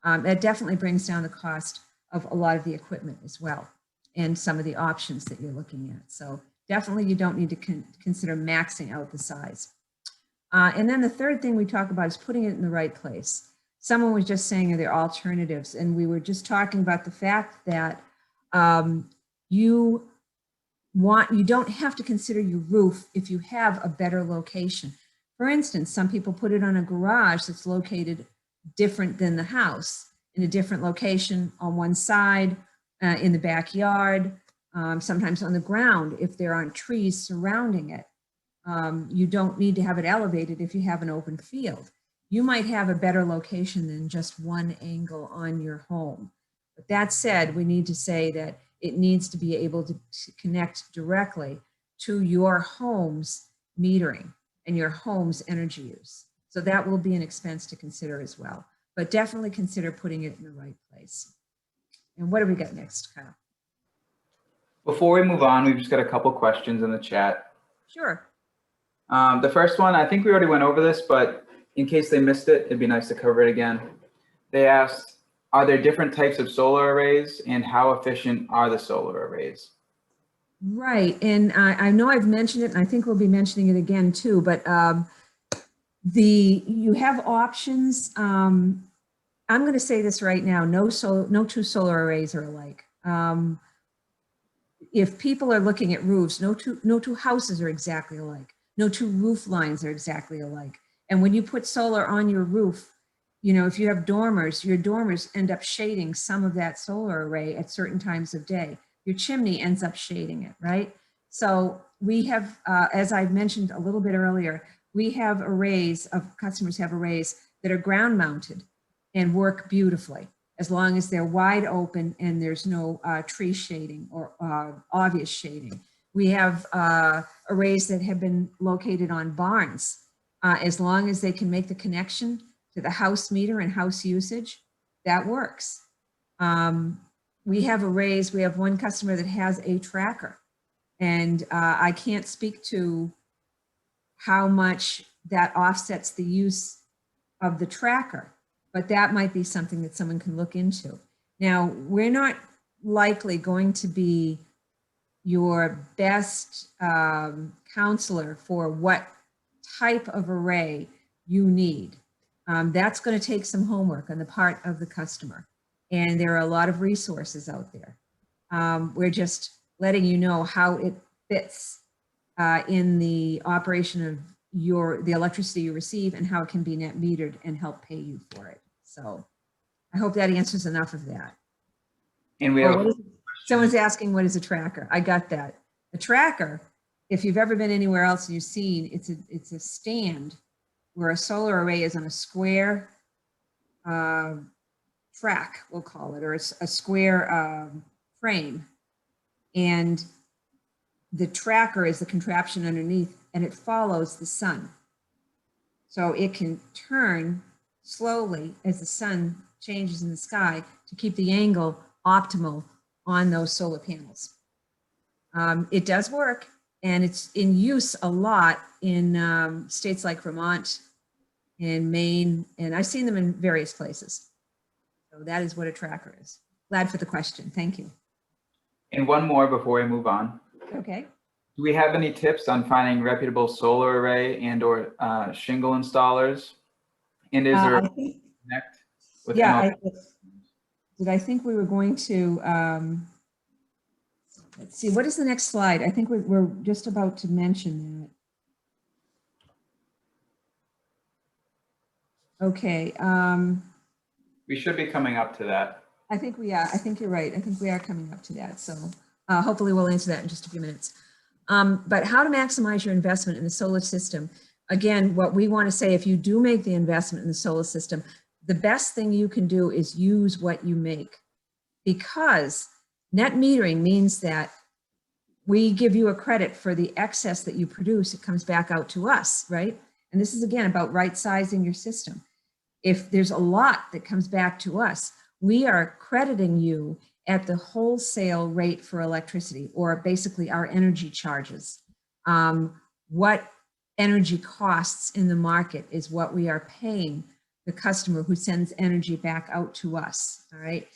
That definitely brings down the cost of a lot of the equipment as well, and some of the options that you're looking at. So definitely you don't need to consider maxing out the size. And then the third thing we talk about is putting it in the right place. Someone was just saying, are there alternatives? And we were just talking about the fact that you don't have to consider your roof if you have a better location. For instance, some people put it on a garage that's located different than the house, in a different location on one side, in the backyard, sometimes on the ground if there aren't trees surrounding it. You don't need to have it elevated if you have an open field. You might have a better location than just one angle on your home. But that said, we need to say that it needs to be able to connect directly to your home's metering and your home's energy use. So that will be an expense to consider as well, but definitely consider putting it in the right place. And what do we got next, Kyle? Before we move on, we've just got a couple questions in the chat. Sure. The first one, I think we already went over this, but in case they missed it, it'd be nice to cover it again. They asked, are there different types of solar arrays and how efficient are the solar arrays? Right, and I know I've mentioned it, and I think we'll be mentioning it again too, but you have options. I'm going to say this right now, no two solar arrays are alike. If people are looking at roofs, no two houses are exactly alike. No two roof lines are exactly alike. And when you put solar on your roof, you know, if you have dormers, your dormers end up shading some of that solar array at certain times of day. Your chimney ends up shading it, right? So we have, as I mentioned a little bit earlier, we have customers have arrays that are ground mounted and work beautifully as long as they're wide open and there's no tree shading or obvious shading. We have arrays that have been located on barns. As long as they can make the connection to the house meter and house usage, that works. We have arrays, we have one customer that has a tracker, and I can't speak to how much that offsets the use of the tracker, but that might be something that someone can look into. Now, we're not likely going to be your best counselor for what type of array you need. That's going to take some homework on the part of the customer. And there are a lot of resources out there. We're just letting you know how it fits in the operation of the electricity you receive and how it can be net metered and help pay you for it. So I hope that answers enough of that. And we have someone's asking, what is a tracker? I got that. A tracker, if you've ever been anywhere else and you've seen, it's a stand where a solar array is on a square track, we'll call it, or a square frame. And the tracker is the contraption underneath, and it follows the sun. So it can turn slowly as the sun changes in the sky to keep the angle optimal on those solar panels. It does work, and it's in use a lot in states like Vermont and Maine, and I've seen them in various places. So that is what a tracker is. Glad for the question. Thank you. And one more before we move on. Okay. Do we have any tips on finding reputable solar array and or shingle installers? And is there a connect with I think we were going to, let's see, what is the next slide? I think we're just about to mention that. Okay. We should be coming up to that. I think we are. I think you're right. I think we are coming up to that. So hopefully we'll answer that in just a few minutes. But how to maximize your investment in the solar system. Again, what we want to say, if you do make the investment in the solar system, the best thing you can do is use what you make, because net metering means that we give you a credit for the excess that you produce. It comes back out to us, right? And this is, again, about right sizing your system. If there's a lot that comes back to us, we are crediting you at the wholesale rate for electricity, or basically our energy charges. What energy costs in the market is what we are paying the customer who sends energy back out to us, all right?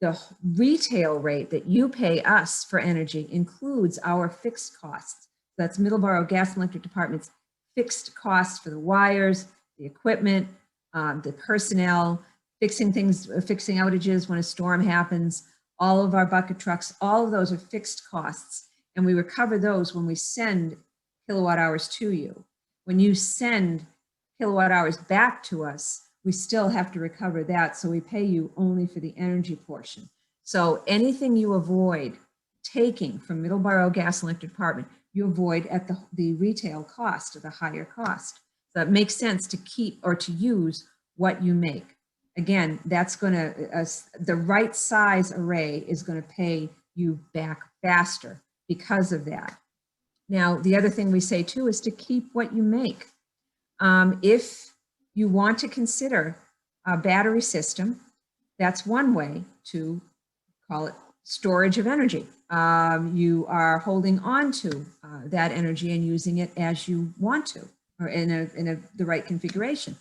The retail rate that you pay us for energy includes our fixed costs. That's Middleborough Gas and Electric Department's fixed costs for the wires, the equipment, the personnel, fixing things, fixing outages when a storm happens, all of our bucket trucks, all of those are fixed costs. And we recover those when we send kilowatt hours to you. When you send kilowatt hours back to us, we still have to recover that. So we pay you only for the energy portion. So anything you avoid taking from Middleborough Gas and Electric Department, you avoid at the retail cost, or the higher cost. So it makes sense to keep or to use what you make. Again, that's going to, the right size array is going to pay you back faster because of that. Now, the other thing we say too is to keep what you make. If you want to consider a battery system, that's one way to call it storage of energy. You are holding on to that energy and using it as you want to, or in the right configuration.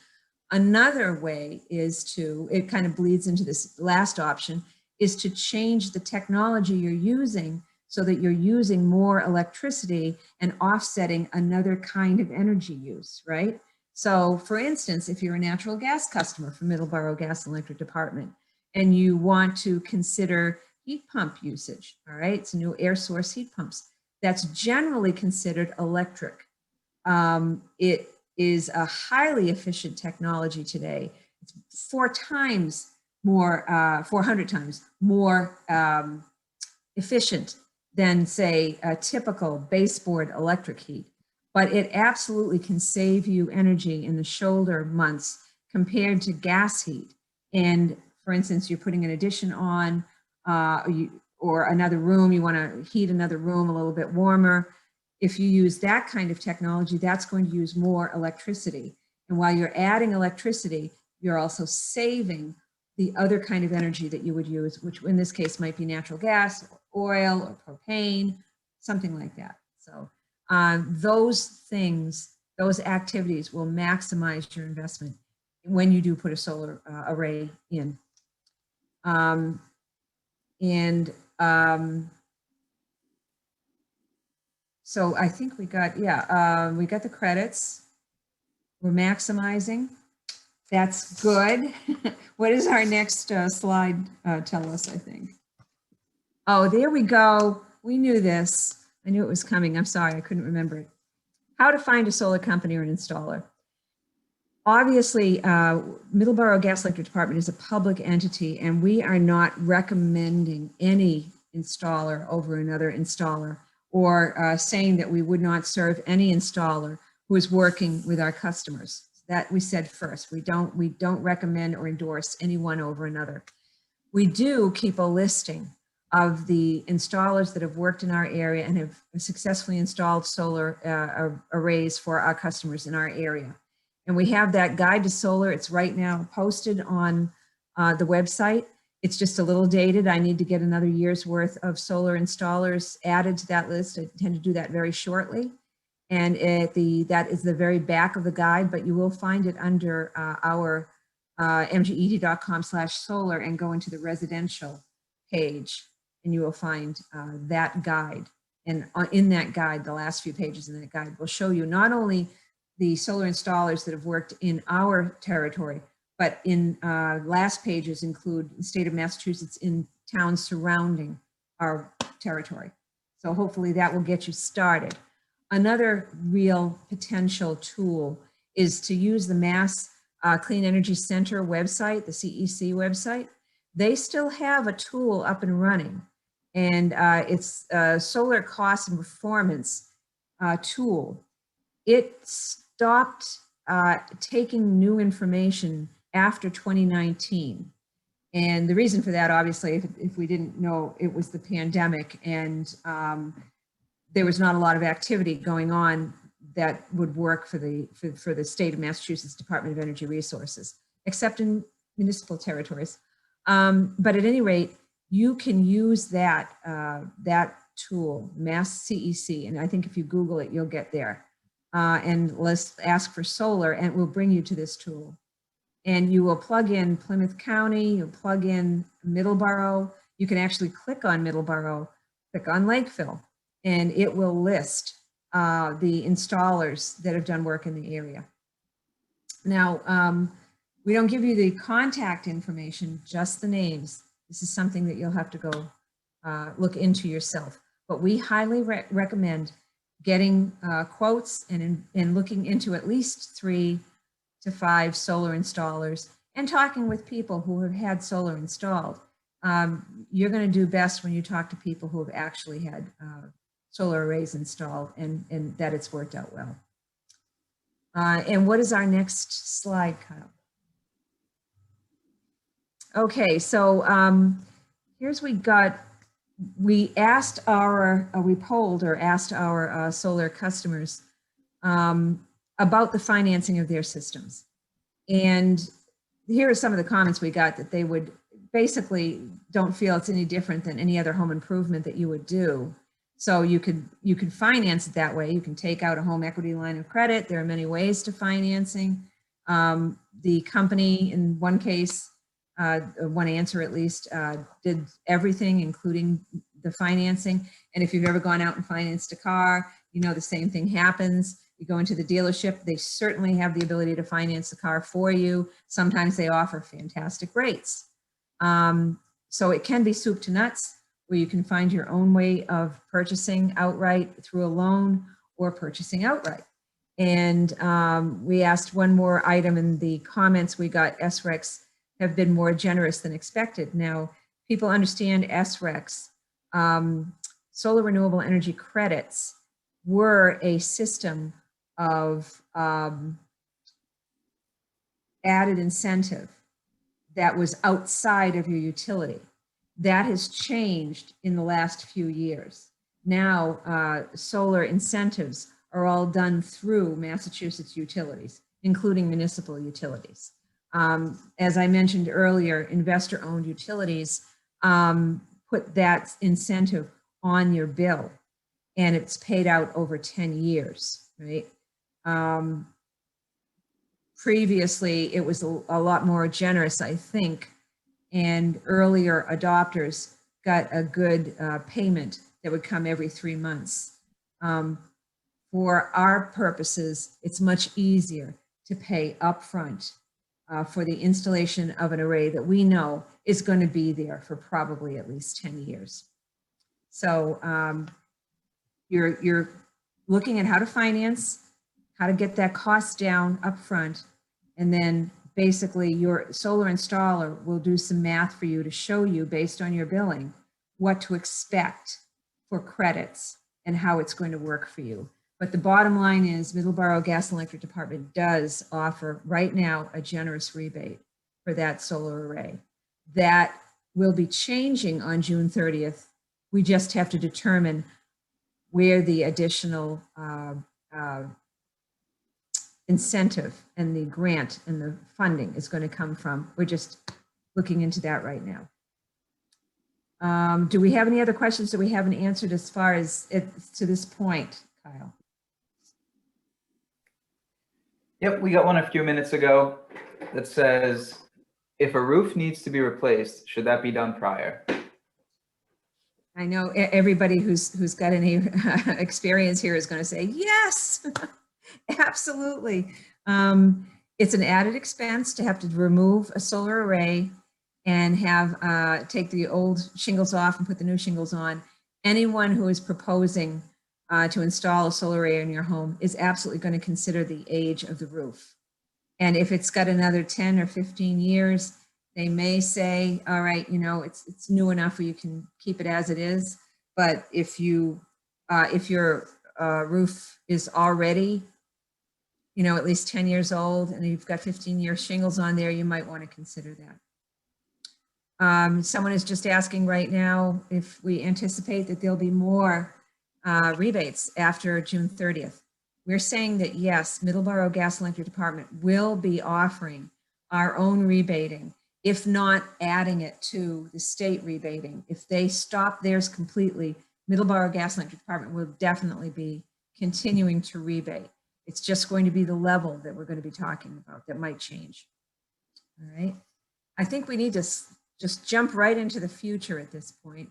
Another way is to, it kind of bleeds into this last option, is to change the technology you're using so that you're using more electricity and offsetting another kind of energy use, right? So for instance, if you're a natural gas customer for Middleborough Gas and Electric Department and you want to consider heat pump usage, all right, it's new air source heat pumps, that's generally considered electric. It is a highly efficient technology today. It's 400 times more efficient than, say, a typical baseboard electric heat. But it absolutely can save you energy in the shoulder months compared to gas heat. And for instance, you're putting an addition on or another room, you want to heat another room a little bit warmer. If you use that kind of technology, that's going to use more electricity. And while you're adding electricity, you're also saving the other kind of energy that you would use, which in this case might be natural gas, or oil, or propane, something like that. So those things, those activities will maximize your investment when you do put a solar array in. So I think we got, we got the credits. We're maximizing. That's good. What does our next slide tell us, I think? Oh, there we go. We knew this. I knew it was coming. I'm sorry, I couldn't remember it. How to find a solar company or an installer. Obviously, Middleborough Gas Electric Department is a public entity, and we are not recommending any installer over another installer, or saying that we would not serve any installer who is working with our customers. That we said first. We don't recommend or endorse anyone over another. We do keep a listing of the installers that have worked in our area and have successfully installed solar arrays for our customers in our area. And we have that guide to solar. It's right now posted on the website. It's just a little dated. I need to get another year's worth of solar installers added to that list. I intend to do that very shortly. And that is the very back of the guide, but you will find it under our mged.com/solar and go into the residential page, and you will find that guide. And in that guide, the last few pages in that guide will show you not only the solar installers that have worked in our territory, but in last pages include the state of Massachusetts in towns surrounding our territory. So hopefully that will get you started. Another real potential tool is to use the Mass Clean Energy Center website, the CEC website. They still have a tool up and running, and it's a solar cost and performance tool. It stopped taking new information after 2019. And the reason for that, obviously, if we didn't know, it was the pandemic, and there was not a lot of activity going on that would work for the state of Massachusetts Department of Energy Resources, except in municipal territories. But at any rate, you can use that tool, Mass CEC, and I think if you Google it, you'll get there. And let's ask for solar, and it will bring you to this tool. And you will plug in Plymouth County, you'll plug in Middleborough. You can actually click on Middleborough, click on Lakeville, and it will list the installers that have done work in the area. Now, we don't give you the contact information, just the names. This is something that you'll have to go look into yourself. But we highly recommend getting quotes and looking into at least 3 to 5 solar installers and talking with people who have had solar installed. You're going to do best when you talk to people who have actually had solar arrays installed and that it's worked out well. And what is our next slide, Kyle? Okay, so here's we got we polled or asked our solar customers about the financing of their systems. And here are some of the comments we got, that they would basically don't feel it's any different than any other home improvement that you would do. So you could finance it that way. You can take out a home equity line of credit. There are many ways to financing. The company, in one case, one answer at least, did everything, including the financing. And if you've ever gone out and financed a car, you know the same thing happens. You go into the dealership, they certainly have the ability to finance the car for you. Sometimes they offer fantastic rates. So it can be soup to nuts, where you can find your own way of purchasing outright through a loan or purchasing outright. And we asked one more item in the comments. We got SRECs have been more generous than expected. Now, people understand SRECs, solar renewable energy credits, were a system of added incentive that was outside of your utility. That has changed in the last few years. Now, solar incentives are all done through Massachusetts utilities, including municipal utilities. As I mentioned earlier, investor-owned utilities put that incentive on your bill, and it's paid out over 10 years, right? Previously, it was a lot more generous, I think, and earlier adopters got a good payment that would come every 3 months. For our purposes, it's much easier to pay upfront for the installation of an array that we know is going to be there for probably at least 10 years. So you're looking at how to finance, how to get that cost down upfront, and then basically your solar installer will do some math for you to show you, based on your billing, what to expect for credits and how it's going to work for you. But the bottom line is Middleborough Gas and Electric Department does offer right now a generous rebate for that solar array. That will be changing on June 30th. We just have to determine where the additional incentive and the grant and the funding is going to come from. We're just looking into that right now. Do we have any other questions that we haven't answered as far as to this point, Kyle? Yep, we got one a few minutes ago that says, if a roof needs to be replaced, should that be done prior? I know everybody who's got any experience here is going to say, yes, absolutely. It's an added expense to have to remove a solar array and have take the old shingles off and put the new shingles on. Anyone who is proposing to install a solar array in your home is absolutely going to consider the age of the roof. And if it's got another 10 or 15 years, they may say, all right, you know, it's new enough where you can keep it as it is. But if your roof is already, you know, at least 10 years old and you've got 15-year shingles on there, you might want to consider that. Someone is just asking right now if we anticipate that there'll be more rebates after June 30th. We're saying that yes, Middleborough Gas and Electric Department will be offering our own rebating, if not adding it to the state rebating. If they stop theirs completely, Middleborough Gas and Electric Department will definitely be continuing to rebate. It's just going to be the level that we're going to be talking about that might change. All right. I think we need to just jump right into the future at this point.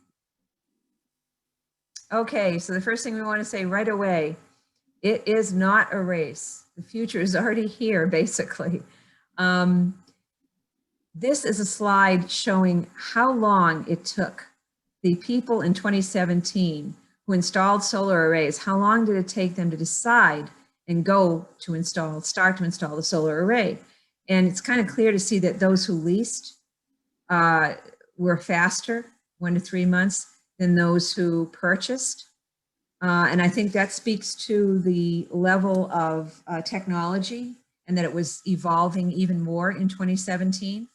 Okay, so the first thing we want to say right away, it is not a race. The future is already here, basically. This is a slide showing how long it took the people in 2017 who installed solar arrays. How long did it take them to decide and start to install the solar array? And it's kind of clear to see that those who leased were faster, 1 to 3 months, than those who purchased. And I think that speaks to the level of technology and that it was evolving even more in 2017.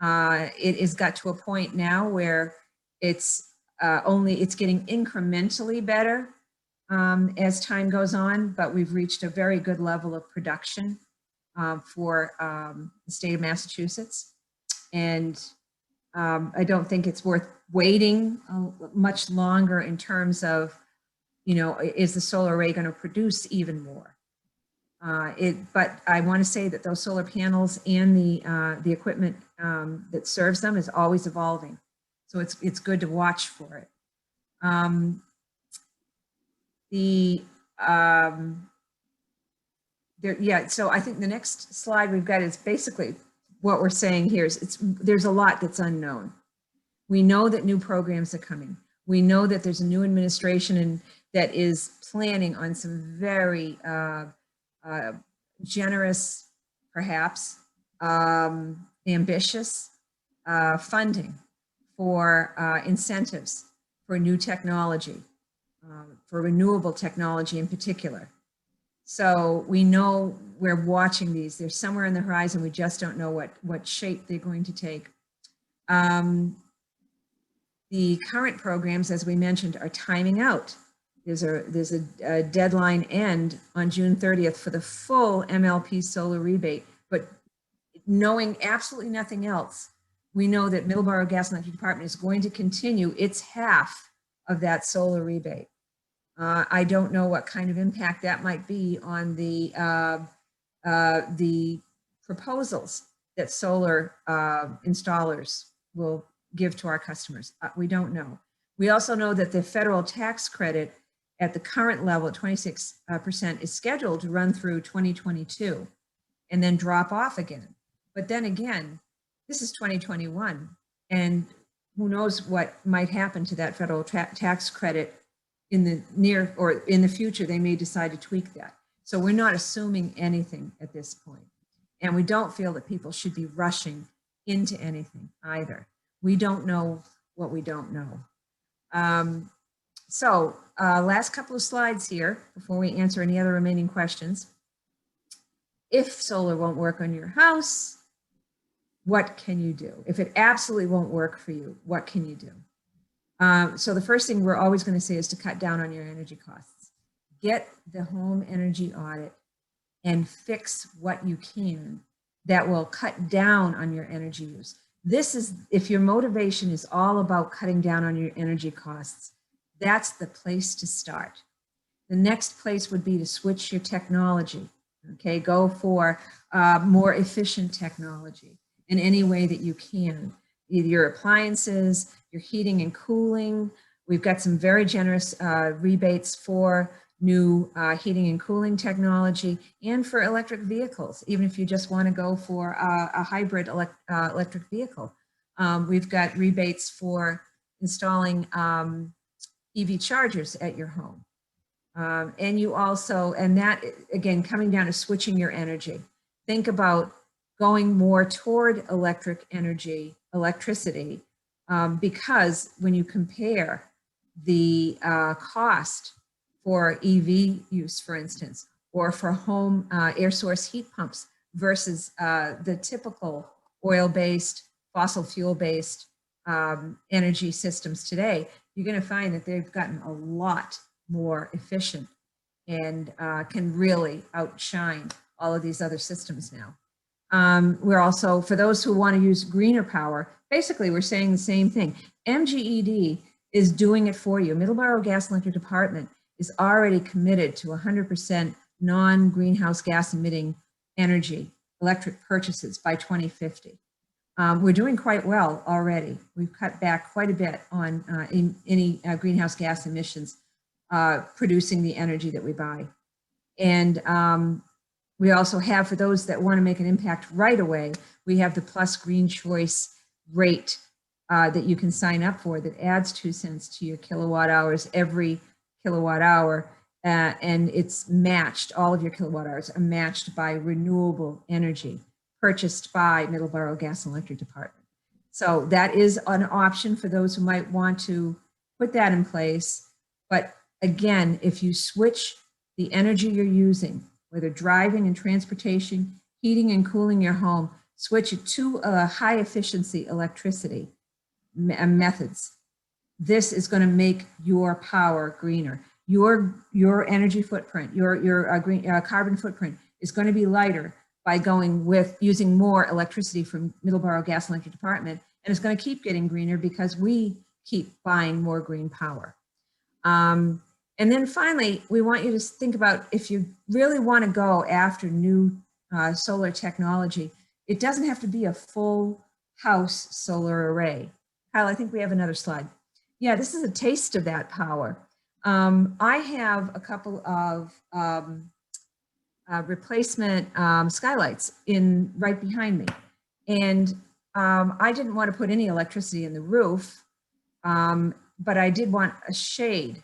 It has got to a point now where it's it's getting incrementally better as time goes on, but we've reached a very good level of production for the state of Massachusetts. And I don't think it's worth waiting much longer in terms of, you know, is the solar array going to produce even more? But I want to say that those solar panels and the equipment that serves them is always evolving. So it's good to watch for it. So I think the next slide we've got is basically what we're saying here is there's a lot that's unknown. We know that new programs are coming. We know that there's a new administration that is planning on some very generous, perhaps ambitious funding for incentives for new technology, for renewable technology in particular. So we know we're watching these. They're somewhere in the horizon. We just don't know what shape they're going to take. The current programs, as we mentioned, are timing out. There's a deadline end on June 30th for the full MLP solar rebate, but knowing absolutely nothing else, we know that Middleborough Gas and Electric Department is going to continue its half of that solar rebate. I don't know what kind of impact that might be on the proposals that solar installers will give to our customers. We don't know. We also know that the federal tax credit at the current level at 26% is scheduled to run through 2022 and then drop off again. But then again, this is 2021, and who knows what might happen to that federal tax credit in the near or in the future. They may decide to tweak that. So we're not assuming anything at this point. And we don't feel that people should be rushing into anything either. We don't know what we don't know. Last couple of slides here before we answer any other remaining questions. If solar won't work on your house, what can you do? If it absolutely won't work for you, what can you do? So the first thing we're always going to say is to cut down on your energy costs. Get the home energy audit and fix what you can that will cut down on your energy use. This is, if your motivation is all about cutting down on your energy costs, that's the place to start. The next place would be to switch your technology. Okay, go for more efficient technology in any way that you can. Either your appliances, your heating and cooling. We've got some very generous rebates for new heating and cooling technology and for electric vehicles, even if you just want to go for a hybrid electric vehicle. We've got rebates for installing EV chargers at your home. And you also, and that again, coming down to switching your energy. Think about going more toward electricity, because when you compare the cost for EV use, for instance, or for home air source heat pumps versus the typical oil-based, fossil fuel-based energy systems today, you're going to find that they've gotten a lot more efficient and can really outshine all of these other systems now. We're also, for those who want to use greener power, basically we're saying the same thing. MGED is doing it for you. Middleborough Gas and Electric Department is already committed to 100% non-greenhouse gas emitting energy, electric purchases by 2050. We're doing quite well already. We've cut back quite a bit on any greenhouse gas emissions producing the energy that we buy. And we also have, for those that want to make an impact right away, we have the Plus Green Choice rate that you can sign up for that adds 2 cents to your kilowatt hours every kilowatt hour. And it's matched, all of your kilowatt hours are matched by renewable energy purchased by Middleborough Gas and Electric Department. So that is an option for those who might want to put that in place. But again, if you switch the energy you're using, whether driving and transportation, heating and cooling your home, switch it to high efficiency electricity methods. this is going to make your power greener. Your energy footprint, your carbon footprint is going to be lighter by going with using more electricity from Middleborough Gas and Electric Department, and it's going to keep getting greener because we keep buying more green power. And then finally, we want you to think about if you really want to go after new solar technology, it doesn't have to be a full house solar array. Kyle, I think we have another slide. Yeah, this is a taste of that power. I have a couple of replacement skylights right behind me. And I didn't want to put any electricity in the roof, but I did want a shade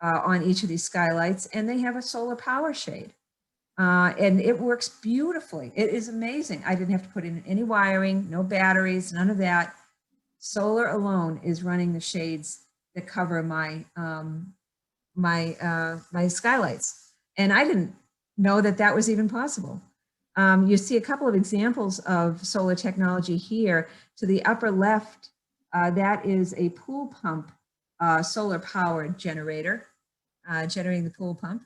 on each of these skylights, and they have a solar power shade. And it works beautifully. It is amazing. I didn't have to put in any wiring, no batteries, none of that. Solar alone is running the shades that cover my my skylights. And I didn't know that that was even possible. You see a couple of examples of solar technology here. To the upper left, that is a pool pump solar powered generator, generating the pool pump.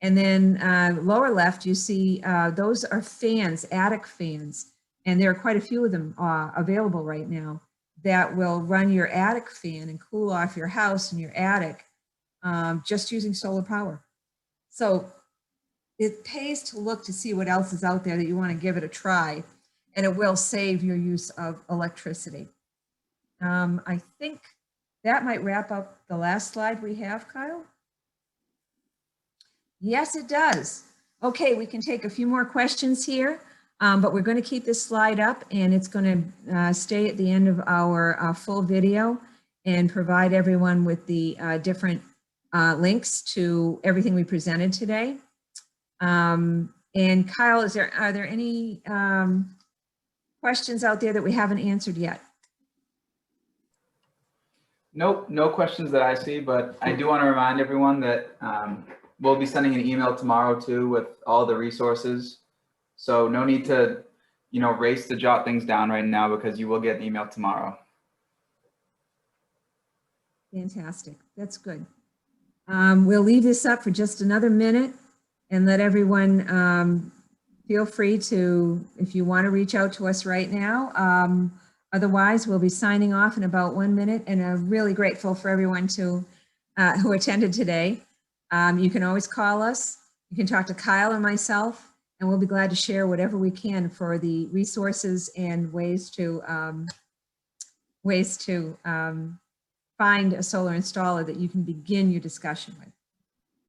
And then lower left, you see those are fans, attic fans. And there are quite a few of them available right now that will run your attic fan and cool off your house and your attic just using solar power. So it pays to look to see what else is out there that you want to give it a try, and it will save your use of electricity. I think that might wrap up the last slide we have, Kyle. Yes, it does. Okay, we can take a few more questions here, but we're going to keep this slide up, and it's going to stay at the end of our full video and provide everyone with the different links to everything we presented today. And Kyle, are there any questions out there that we haven't answered yet? Nope, no questions that I see, but I do want to remind everyone that we'll be sending an email tomorrow too with all the resources. So no need to, race to jot things down right now, because you will get an email tomorrow. Fantastic, that's good. We'll leave this up for just another minute and let everyone feel free to, if you want to reach out to us right now. Otherwise, we'll be signing off in about 1 minute, and I'm really grateful for everyone who attended today. You can always call us. You can talk to Kyle or myself, and we'll be glad to share whatever we can for the resources and ways to find a solar installer that you can begin your discussion with.